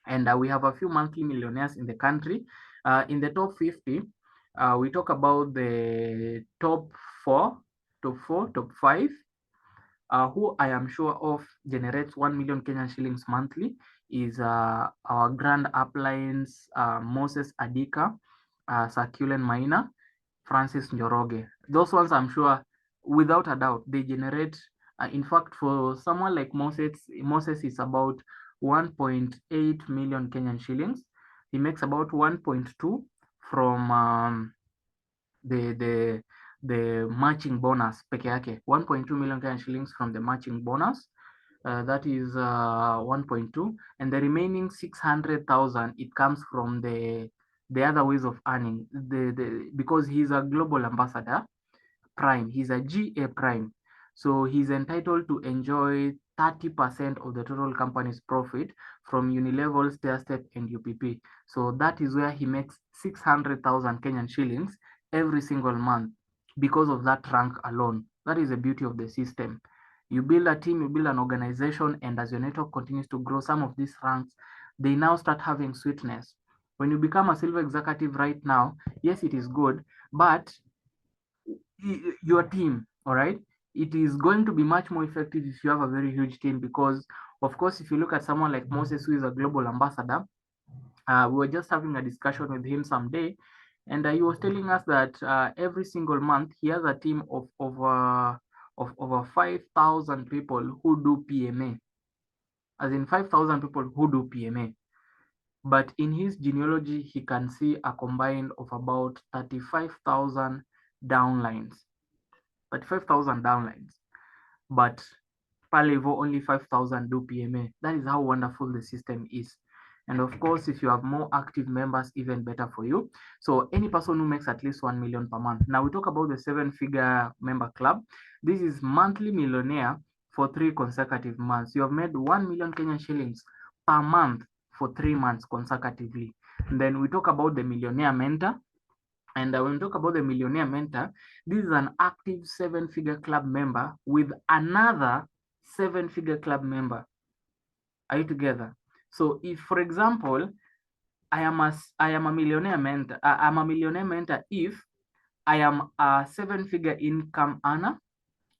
And we have a few monthly millionaires in the country. In the top 50, we talk about the top 4, top 5, who I am sure of generates 1 million Kenyan shillings monthly is our Grand Uplines, Moses Adika, Sakulen Maina, Francis Njoroge. Those ones I'm sure, without a doubt, they generate. In fact, for someone like Moses is about 1.8 million Kenyan shillings. He makes about 1.2 from the matching bonus peke yake, 1.2 million Kenyan shillings from the matching bonus. that is 1.2, and the remaining 600,000, it comes from the other ways of earning, because he's a global ambassador prime, he's a GA prime, so he's entitled to enjoy 30% of the total company's profit from Unilevel, Stairstep, and UPP. So that is where he makes 600,000 Kenyan shillings every single month because of that rank alone. That is the beauty of the system. You build a team, you build an organization, and as your network continues to grow, some of these ranks, they now start having sweetness. When you become a silver executive right now, yes, it is good, but your team, all right, it is going to be much more effective if you have a very huge team, because of course, if you look at someone like Moses, who is a global ambassador, we were just having a discussion with him someday, and he was telling us that every single month he has a team of over 5,000 people who do PMA, as in 5,000 people who do PMA. But in his genealogy, he can see a combined of about 35,000 downlines. 35,000 downlines, but per level only 5,000 do PMA. That is how wonderful the system is. And of course, if you have more active members, even better for you. So any person who makes at least 1 million per month. Now we talk about the 7-figure member club. This is monthly millionaire for 3 consecutive months. You have made 1 million Kenyan shillings per month for 3 months consecutively. And then we talk about the millionaire mentor. And when we talk about the millionaire mentor, this is an active 7-figure club member with another 7-figure club member. Are you together? So if, for example, I am a millionaire mentor, I'm a millionaire mentor if I am a 7-figure income earner,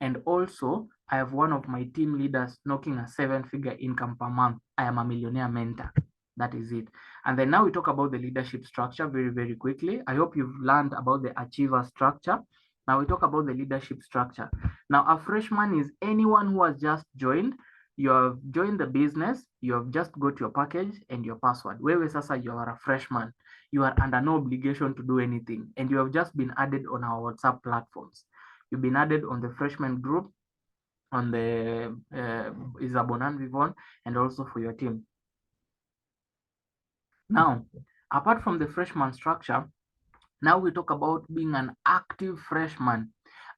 and also I have one of my team leaders knocking a 7-figure income per month. I am a millionaire mentor. That is it. And then now we talk about the leadership structure very, very quickly. I hope you've learned about the achiever structure. Now we talk about the leadership structure. Now a freshman is anyone who has just joined. You have joined the business, you have just got your package and your password. Wewe sasa, you are a freshman. You are under no obligation to do anything, and you have just been added on our WhatsApp platforms. You've been added on the freshman group, on the is a Bonan Vivon, and also for your team. Now, apart from the freshman structure, now we talk about being an active freshman.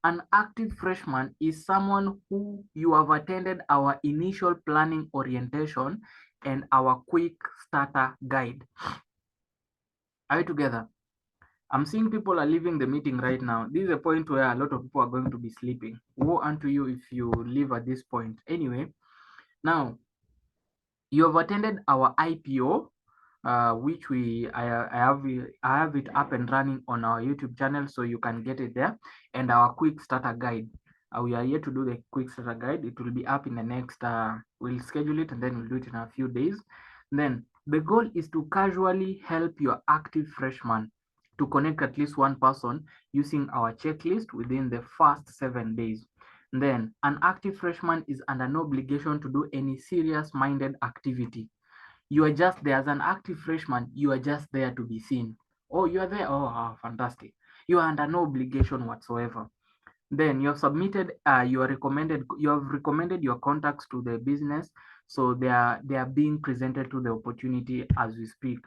An active freshman is someone who you have attended our initial planning orientation and our quick starter guide. Are you together? I'm seeing people are leaving the meeting right now. This is a point where a lot of people are going to be sleeping. Woe unto you if you leave at this point. Anyway, now you have attended our IPO, which I have it up and running on our YouTube channel, so you can get it there, and our quick starter guide. We are here to do the quick starter guide. It will be up in the next. We'll schedule it and then we'll do it in a few days. Then the goal is to casually help your active freshman to connect at least one person using our checklist within the first 7 days. Then an active freshman is under no obligation to do any serious-minded activity. You are just there as an active freshman. You are just there to be seen. Oh, you are there. Oh, fantastic. You are under no obligation whatsoever. Then you have submitted. You have recommended your contacts to the business, so they are being presented to the opportunity as we speak.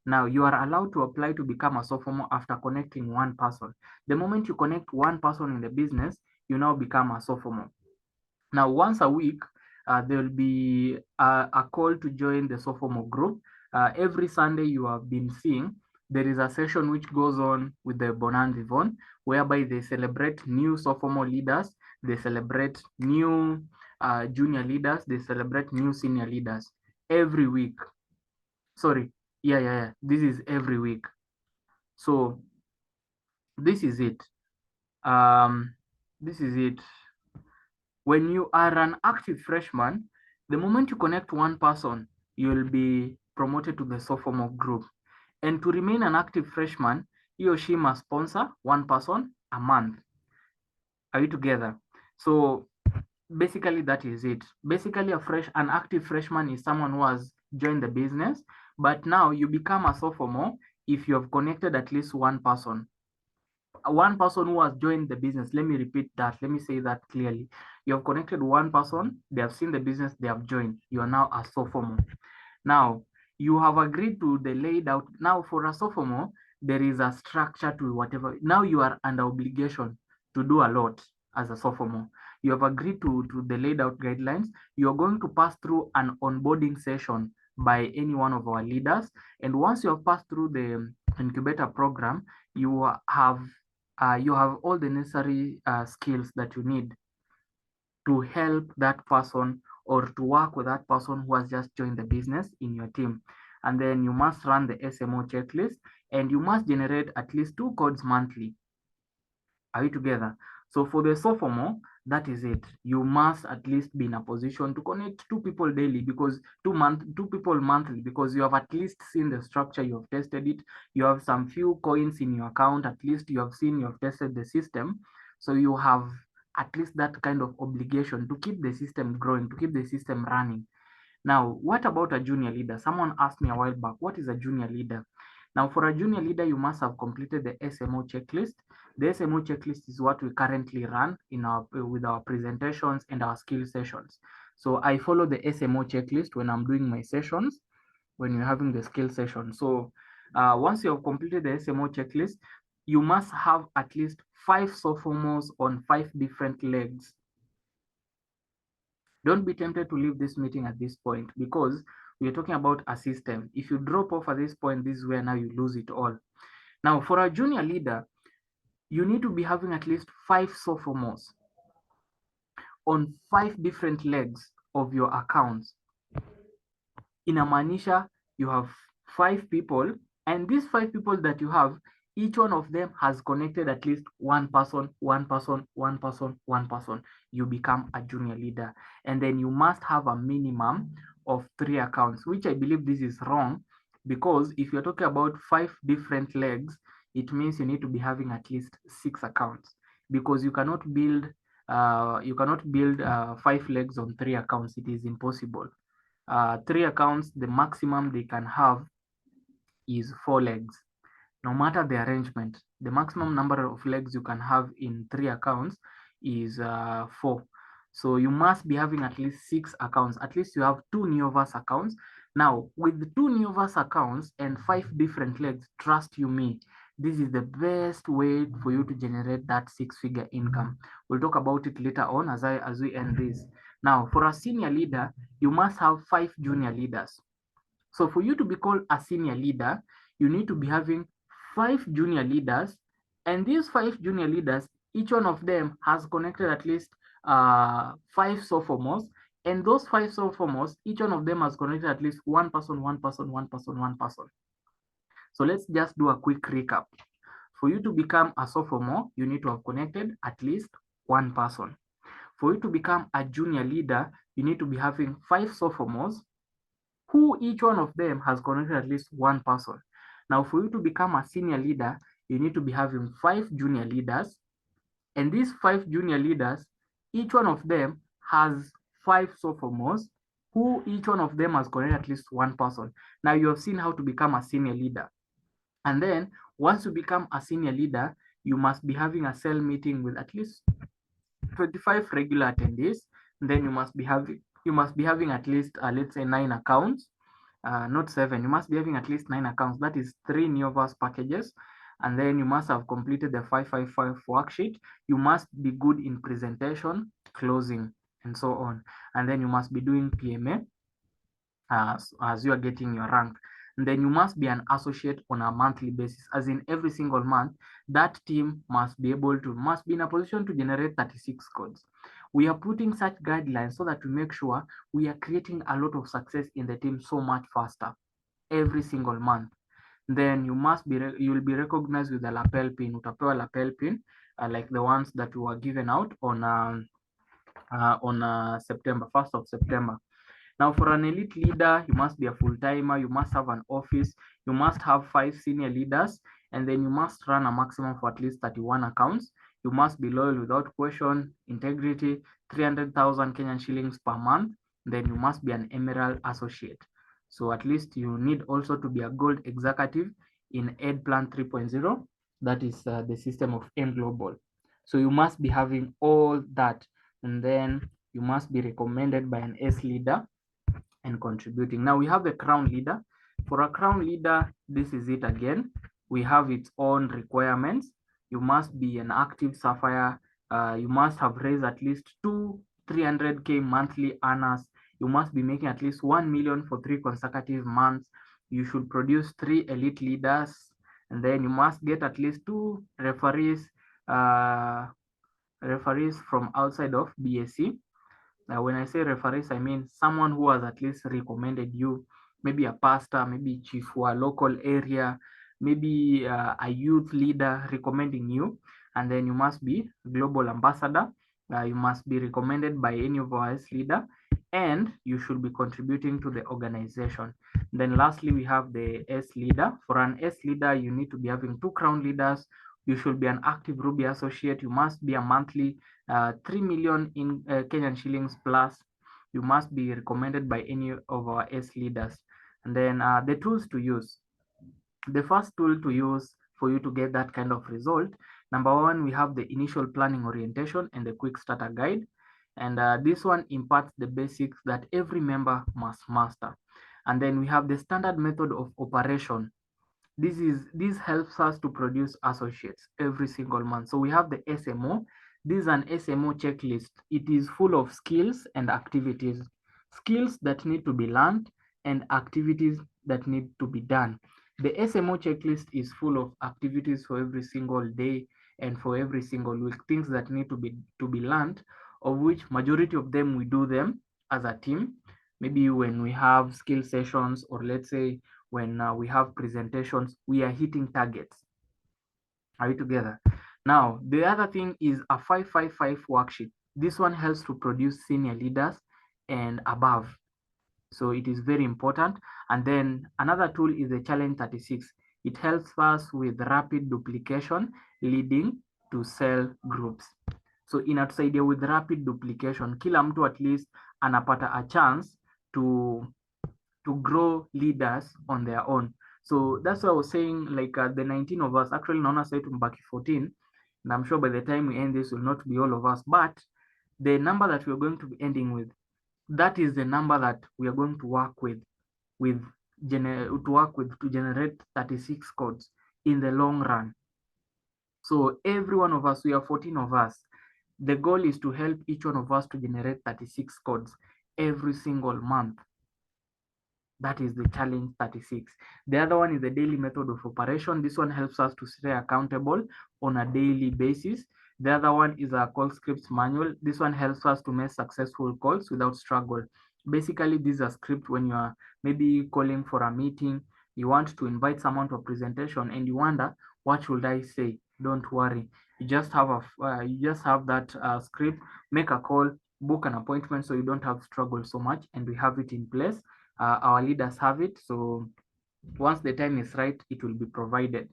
Now you are allowed to apply to become a sophomore after connecting one person. The moment you connect one person in the business, you now become a sophomore. Now, once a week, there will be a call to join the sophomore group. Every Sunday you have been seeing, there is a session which goes on with the Bonan Vivon, whereby they celebrate new sophomore leaders, they celebrate new junior leaders, they celebrate new senior leaders every week. Sorry, yeah. This is every week. So this is it. This is it. When you are an active freshman, the moment you connect one person, you'll be promoted to the sophomore group. And to remain an active freshman, he or she must sponsor one person a month. Are you together? So basically that is it. Basically an active freshman is someone who has joined the business, but now you become a sophomore if you have connected at least one person. One person who has joined the business. Let me repeat that. Let me say that clearly. You have connected one person, they have seen the business, they have joined. You are now a sophomore. Now, you have agreed to the laid out. Now, for a sophomore, there is a structure to whatever. Now you are under obligation to do a lot as a sophomore. You have agreed to the laid out guidelines. You are going to pass through an onboarding session by any one of our leaders. And once you have passed through the incubator program, you have all the necessary skills that you need to help that person or to work with that person who has just joined the business in your team. And then you must run the SMO checklist, and you must generate at least 2 codes monthly. Are we together? So for the sophomore, that is it. You must at least be in a position to connect 2 people daily, because 2 people monthly, because you have at least seen the structure, you have tested it, you have some few coins in your account, at least you have seen, you have tested the system. So you have at least that kind of obligation to keep the system growing, to keep the system running. Now, what about a junior leader? Someone asked me a while back, what is a junior leader? Now, for a junior leader, you must have completed the SMO checklist. The SMO checklist is what we currently run in with our presentations and our skill sessions. So I follow the SMO checklist when I'm doing my sessions, when you're having the skill session. So once you have completed the SMO checklist, you must have at least 5 sophomores on 5 different legs. Don't be tempted to leave this meeting at this point, because we are talking about a system. If you drop off at this point, this is where now you lose it all. Now, for a junior leader, you need to be having at least 5 sophomores on 5 different legs of your accounts. Inamaanisha you have 5 people, and these 5 people that you have, each one of them has connected at least one person, one person, one person, one person. You become a junior leader. And then you must have a minimum of 3 accounts, which I believe this is wrong, because if you're talking about 5 different legs, it means you need to be having at least 6 accounts, because you cannot build 5 legs on 3 accounts. It is impossible. 3 accounts, the maximum they can have is 4 legs. No matter the arrangement, the maximum number of legs you can have in 3 accounts is 4. So you must be having at least 6 accounts. At least you have 2 Neoverse accounts. Now, with 2 Neoverse accounts and 5 different legs, trust you me, this is the best way for you to generate that 6-figure income. We'll talk about it later on as we end this. Now, for a senior leader, you must have 5 junior leaders. So for you to be called a senior leader, you need to be having 5 junior leaders, and these 5 junior leaders, each one of them has connected at least 5 sophomores, and those 5 sophomores, each one of them has connected at least one person, one person, one person, one person. So let's just do a quick recap. For you to become a sophomore, you need to have connected at least one person. For you to become a junior leader, you need to be having 5 sophomores, who each one of them has connected at least one person. Now, for you to become a senior leader, you need to be having 5 junior leaders, and these 5 junior leaders, each one of them has 5 sophomores, who each one of them has connected at least one person. Now, you have seen how to become a senior leader. And then once you become a senior leader, you must be having a cell meeting with at least 25 regular attendees. And then you must be having at least let's say 9 accounts, not 7. You must be having at least 9 accounts. That is 3 Neoverse packages. And then you must have completed the 555 worksheet. You must be good in presentation, closing, and so on. And then you must be doing PMA as you are getting your rank. And then you must be an associate on a monthly basis, as in every single month, that team must be in a position to generate 36 codes. We are putting such guidelines so that we make sure we are creating a lot of success in the team so much faster every single month. Then you will be recognized with a lapel pin. Utapewa lapel pin like the ones that were given out on September 1st of September. Now, for an elite leader, you must be a full-timer, you must have an office, you must have 5 senior leaders, and then you must run a maximum for at least 31 accounts. You must be loyal without question, integrity, 300,000 Kenyan shillings per month. Then you must be an Emerald associate. So at least you need also to be a gold executive in Ed Plan 3.0. That is the system of M Global. So you must be having all that and then you must be recommended by an S leader and contributing. Now we have the crown leader. For a crown leader, this is it again. We have its own requirements. You must be an active sapphire. You must have raised at least 300K monthly earners. You must be making at least 1 million for 3 consecutive months. You should produce 3 elite leaders, and then you must get at least 2 referees from outside of BSc. Now, when I say referees, I mean someone who has at least recommended you, maybe a pastor, maybe chief for a local area, maybe a youth leader recommending you. And then you must be global ambassador. You must be recommended by any of our S leader, and you should be contributing to the organization. Then lastly, we have the S leader. For an S leader, you need to be having 2 crown leaders. You should be an active Ruby associate. You must be a monthly 3 million in Kenyan shillings plus. You must be recommended by any of our S leaders. And then the tools to use. The first tool to use for you to get that kind of result, number one, we have the initial planning orientation and the quick starter guide. And this one imparts the basics that every member must master. And then we have the standard method of operation. This helps us to produce associates every single month. So we have the SMO. This is an SMO checklist. It is full of skills and activities, skills that need to be learned and activities that need to be done. The SMO checklist is full of activities for every single day and for every single week, things that need to be learned, of which majority of them we do them as a team. Maybe when we have skill sessions, or let's say when we have presentations, we are hitting targets. Are we together? Now, the other thing is a 555 worksheet. This one helps to produce senior leaders and above. So it is very important. And then another tool is the challenge 36. It helps us with rapid duplication leading to cell groups. So inatusaidia with rapid duplication, kila mtu at least anapata a chance to grow leaders on their own. So that's why I was saying, like the 19 of us, actually naona sasa tumbaki 14, and I'm sure by the time we end this will not be all of us, but the number that we're going to be ending with, that is the number that we are going to work with to generate 36 codes in the long run. So every one of us, we are 14 of us. The goal is to help each one of us to generate 36 codes every single month. That is the challenge 36. The other one is the daily method of operation. This one helps us to stay accountable on a daily basis. The other one is a call scripts manual. This one helps us to make successful calls without struggle. Basically, this is a script when you are maybe calling for a meeting, you want to invite someone to a presentation and you wonder, what should I say? Don't worry. You just have that script, make a call, book an appointment so you don't have struggle so much, and we have it in place. Our leaders have it. So once the time is right, it will be provided.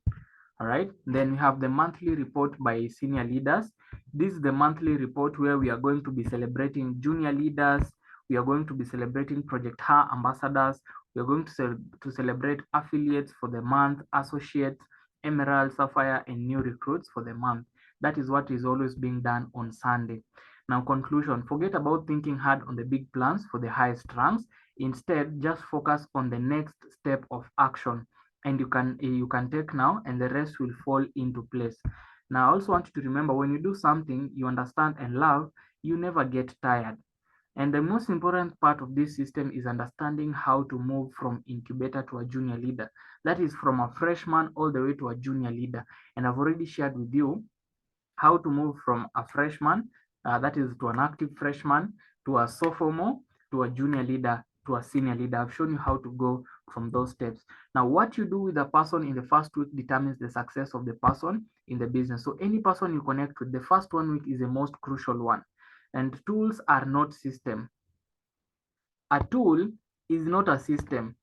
All right. Then we have the monthly report by senior leaders. This is the monthly report where we are going to be celebrating junior leaders. We are going to be celebrating Project HA ambassadors. We are going to celebrate affiliates for the month, associates, emerald, sapphire, and new recruits for the month. That is what is always being done on Sunday. Now, conclusion, forget about thinking hard on the big plans for the highest ranks. Instead, just focus on the next step of action, and you can take now, and the rest will fall into place. Now, I also want you to remember, when you do something you understand and love, you never get tired. And the most important part of this system is understanding how to move from incubator to a junior leader. That is from a freshman all the way to a junior leader. And I've already shared with you how to move from a freshman, that is to an active freshman, to a sophomore, to a junior leader, to a senior leader. I've shown you how to go from those steps. Now, what you do with a person in the first week determines the success of the person in the business. So any person you connect with, the first 1 week is the most crucial one. And tools are not system. A tool is not a system.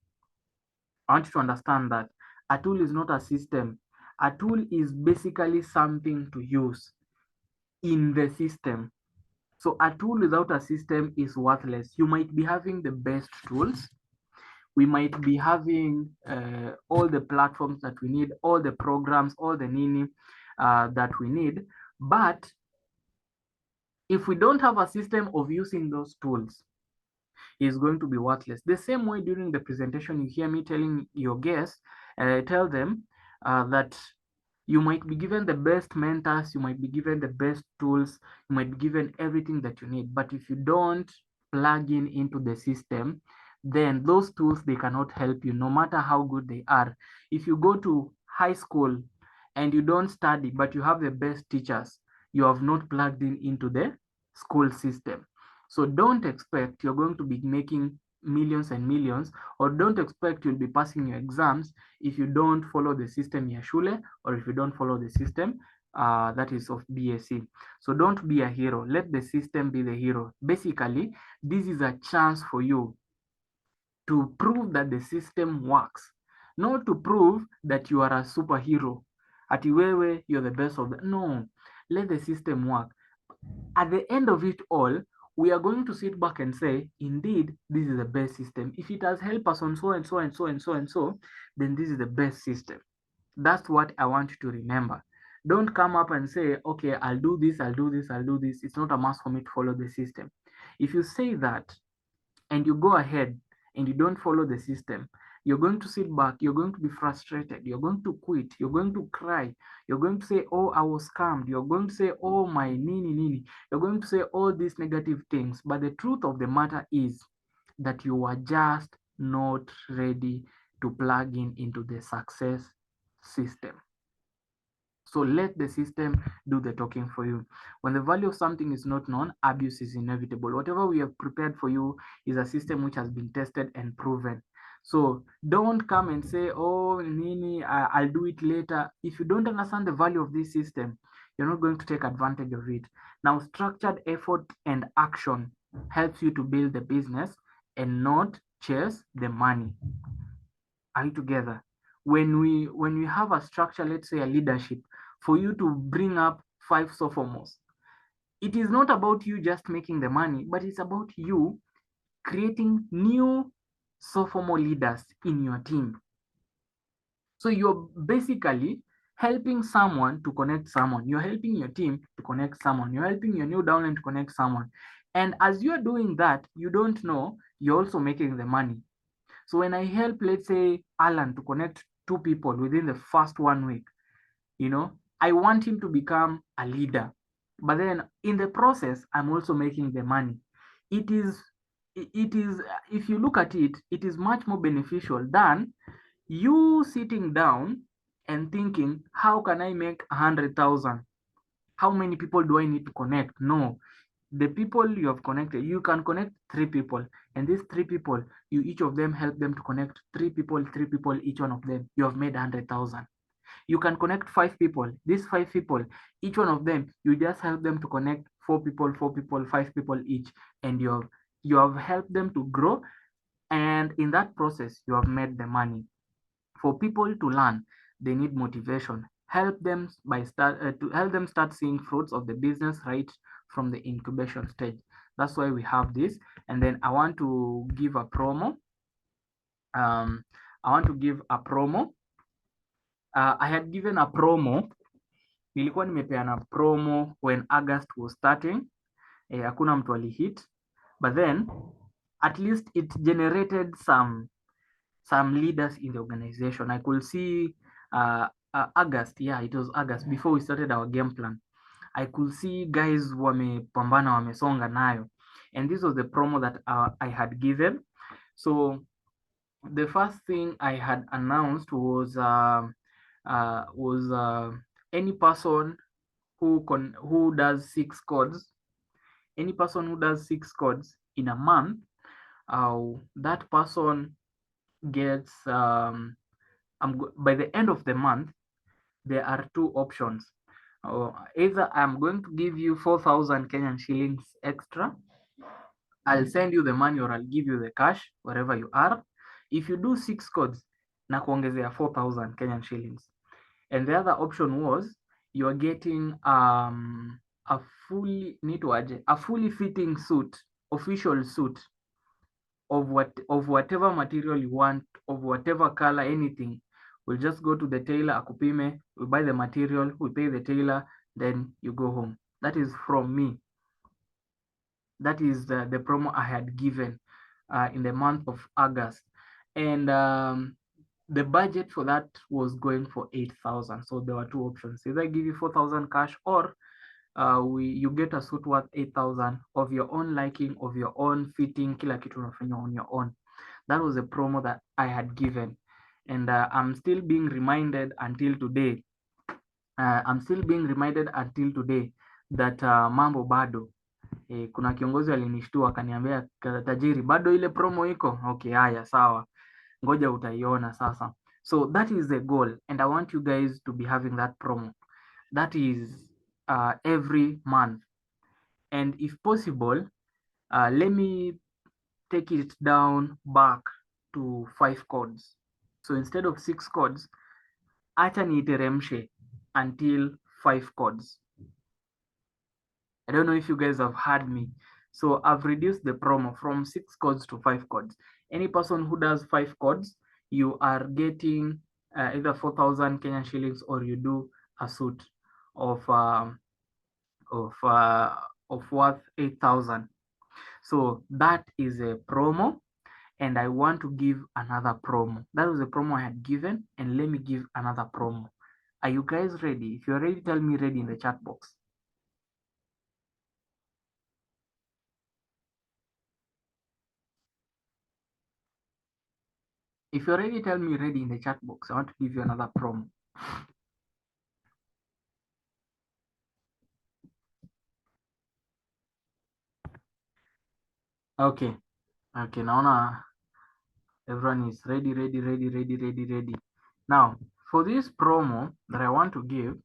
I want you to understand that. A tool is not a system. A tool is basically something to use in the system. So a tool without a system is worthless. You might be having the best tools. We might be having all the platforms that we need, all the programs, all the nini that we need. But If we don't have a system of using those tools, is going to be worthless. The same way during the presentation, you hear me telling your guests, tell them that you might be given the best mentors, you might be given the best tools, you might be given everything that you need. But if you don't plug in into the system, then those tools, they cannot help you, no matter how good they are. If you go to high school and you don't study, but you have the best teachers, you have not plugged in into the school system. So don't expect you're going to be making millions and millions, or don't expect you'll be passing your exams if you don't follow the system ya shule, or if you don't follow the system that is of BSc. So don't be a hero. Let the system be the hero. Basically, this is a chance for you to prove that the system works, not to prove that you are a superhero. Ati wewe, you're the best of the. No, let the system work. At the end of it all, we are going to sit back and say, indeed, this is the best system. If it has helped us on so and so and so and so and so, then this is the best system. That's what I want you to remember. Don't come up and say, okay, I'll do this, I'll do this, I'll do this. It's not a must for me to follow the system. If you say that and you go ahead and you don't follow the system, you're going to sit back, you're going to be frustrated, you're going to quit, you're going to cry, you're going to say, oh, I was scammed, you're going to say, oh, my nini, you're going to say all these negative things. But the truth of the matter is that you are just not ready to plug in into the success system. So let the system do the talking for you. When the value of something is not known, abuse is inevitable. Whatever we have prepared for you is a system which has been tested and proven. So don't come and say, oh, Nini, I'll do it later. If you don't understand the value of this system, you're not going to take advantage of it. Now, structured effort and action helps you to build the business and not chase the money. Are you together? When we have a structure, let's say a leadership, for you to bring up 5 sophomores, it is not about you just making the money, but it's about you creating new sophomore leaders in your team. So you're basically helping someone to connect someone. You're helping your team to connect someone. You're helping your new downline to connect someone. And as you're doing that, you don't know, you're also making the money. So when I help, let's say, Alan to connect 2 people within the first 1 week, I want him to become a leader. But then in the process, I'm also making the money. It is, if you look at it, it is much more beneficial than you sitting down and thinking, how can I make 100,000? How many people do I need to connect? No, the people you have connected, you can connect 3 people, and these 3 people, you each of them help them to connect 3 people, each one of them, you have made 100,000. You can connect 5 people, these 5 people, each one of them, you just help them to connect 4 people, 5 people each, and you have helped them to grow, and in that process, you have made the money. For people to learn, they need motivation. Help them to help them start seeing fruits of the business right from the incubation stage. That's why we have this. And then I want to give a promo. I had given a promo. Nilikuwa nimepeana promo when August was starting. Hakuna mtu alihit. But then, at least it generated some leaders in the organization. I could see August, it was August, before we started our game plan. I could see guys wamepambana, wamesonga nayo. And this was the promo that I had given. So the first thing I had announced was any person who does 6 codes, any person who does 6 codes in a month, that person gets by the end of the month, there are 2 options. Either I'm going to give you 4,000 Kenyan shillings extra, I'll send you the money, or I'll give you the cash wherever you are. If you do 6 codes, na kuongezea 4,000 Kenyan shillings. And the other option was you're getting a fully fitting suit, official suit of whatever material you want, of whatever color, anything. We'll just go to the tailor, akupime, we buy the material, we pay the tailor, then you go home. That is from me. That is the promo I had given in the month of August. And the budget for that was going for 8,000. So there were two options: either I give you 4,000 cash, or you get a suit worth 8,000 of your own liking, of your own fitting, kila kitu unafanya on your own. That was a promo that I had given, and I'm still being reminded until today. That mambo bado. Kuna kiongozi alinishtua akaniambia, tajiri, bado ile promo iko? Okay, haya sawa, ngoja utaiona sasa. So that is the goal, and I want you guys to be having that promo. That is every month, and if possible, let me take it down back to 5 codes. So instead of 6 codes, acha niiteremshe until 5 codes. I don't know if you guys have heard me. So I've reduced the promo from 6 codes to 5 codes. Any person who does 5 codes, you are getting either 4,000 Kenyan shillings, or you do a suit of worth 8,000. So that is a promo, and I want to give another promo. That was a promo I had given, and let me give another promo. Are you guys ready? If you're ready, tell me ready in the chat box. If you're ready, tell me ready in the chat box. I want to give you another promo. Okay. Okay, naona everyone is ready. Now, for this promo that I want to give,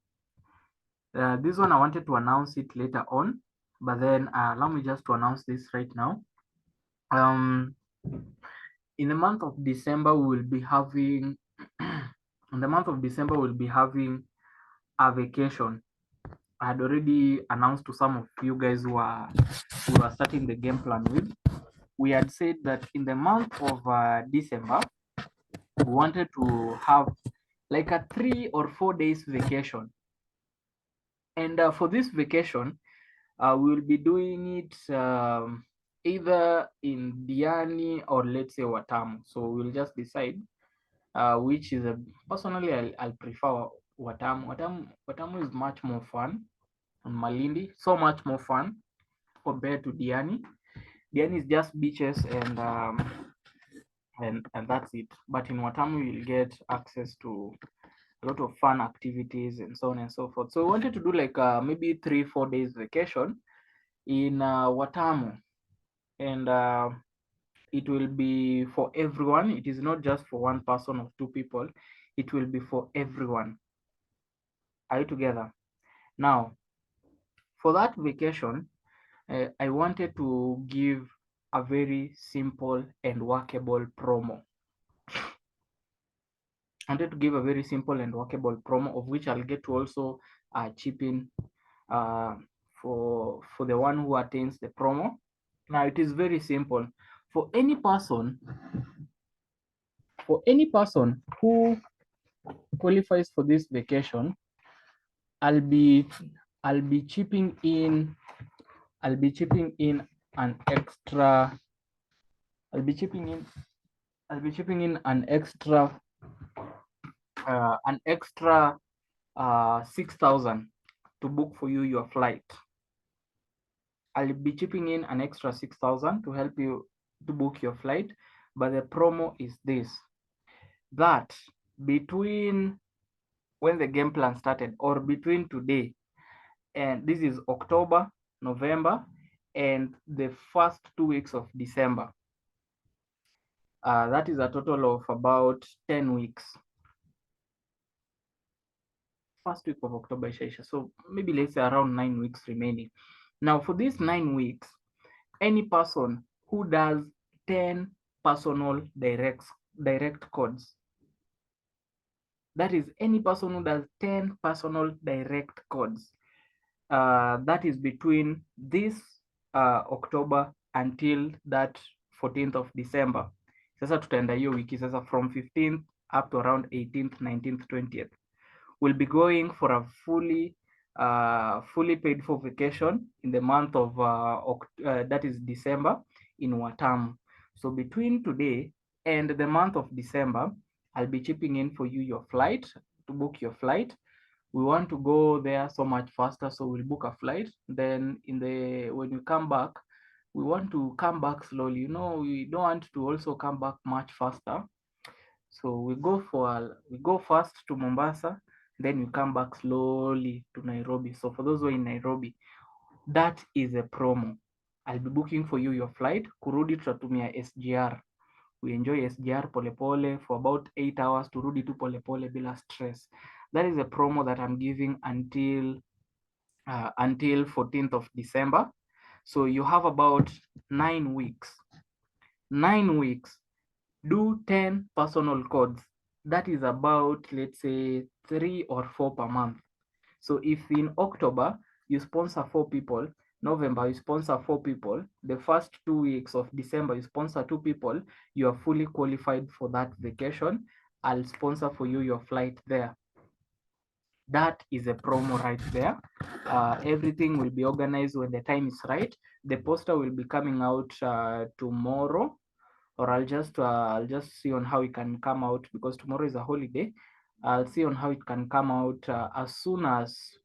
this one I wanted to announce it later on, but then allow me just to announce this right now. In the month of December, we will be having a vacation. I had already announced to some of you guys who are starting the game plan with. We had said that in the month of December, we wanted to have like a 3 or 4 days vacation. And for this vacation, we will be doing it either in Diani or let's say Watamu. So we'll just decide which is personally I'll prefer Watamu. Watamu is much more fun, and Malindi so much more fun compared to Diani. Diani is just beaches and that's it. But in Watamu you'll get access to a lot of fun activities and so on and so forth. So we wanted to do like maybe 3-4 days vacation in Watamu, and it will be for everyone. It is not just for one person or 2 people. It will be for everyone. Are you together? Now, for that vacation, I wanted to give a very simple and workable promo. I wanted to give a very simple and workable promo, of which I'll get to also chip in for the one who attains the promo. Now, it is very simple. For any person who qualifies for this vacation, I'll be chipping in an extra an extra 6,000 to book for you your flight. I'll be chipping in an extra 6,000 to help you to book your flight, but the promo is this: that between when the game plan started, or between today, and this is October, November, and the first 2 weeks of December, that is a total of about 10 weeks. First week of October, so maybe let's say around 9 weeks remaining. Now, for these 9 weeks, any person who does 10 personal direct codes, that is any person who does 10 personal direct codes, that is between this October until that 14th of December. Sasa tutaenda hiyo wiki sasa from 15th up to around 18th, 19th, 20th. We'll be going for a fully fully paid for vacation in the month of that is December in Watamu. So between today and the month of December, I'll be chipping in for you your flight, to book your flight. We want to go there so much faster, so we'll book a flight. Then when we come back, we want to come back slowly. You know, we don't want to also come back much faster. So we go first to Mombasa, then we come back slowly to Nairobi. So for those who are in Nairobi, that is a promo. I'll be booking for you your flight. Kurudi tutatumia SGR. We enjoy SGR polepole for about 8 hours, turudi tu polepole bila stress. That is a promo that I'm giving until 14th of December. So you have about 9 weeks. 9 weeks. Do 10 personal codes. That is about, let's say, 3 or 4 per month. So if in October you sponsor 4 people, November you sponsor 4 people, the first 2 weeks of December you sponsor 2 people, you are fully qualified for that vacation. I'll sponsor for you your flight there. That is a promo right there. Everything will be organized when the time is right. The poster will be coming out tomorrow, or I'll just see on how it can come out, because tomorrow is a holiday. I'll see on how it can come out as soon as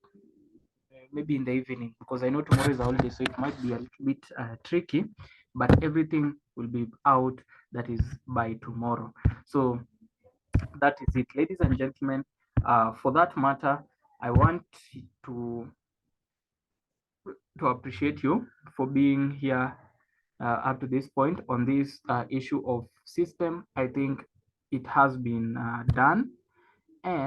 maybe in the evening, because I know tomorrow is a holiday, so it might be a little bit tricky, but everything will be out, that is by tomorrow. So that is it, ladies and gentlemen. For that matter, I want to appreciate you for being here up to this point on this issue of system. I think it has been done.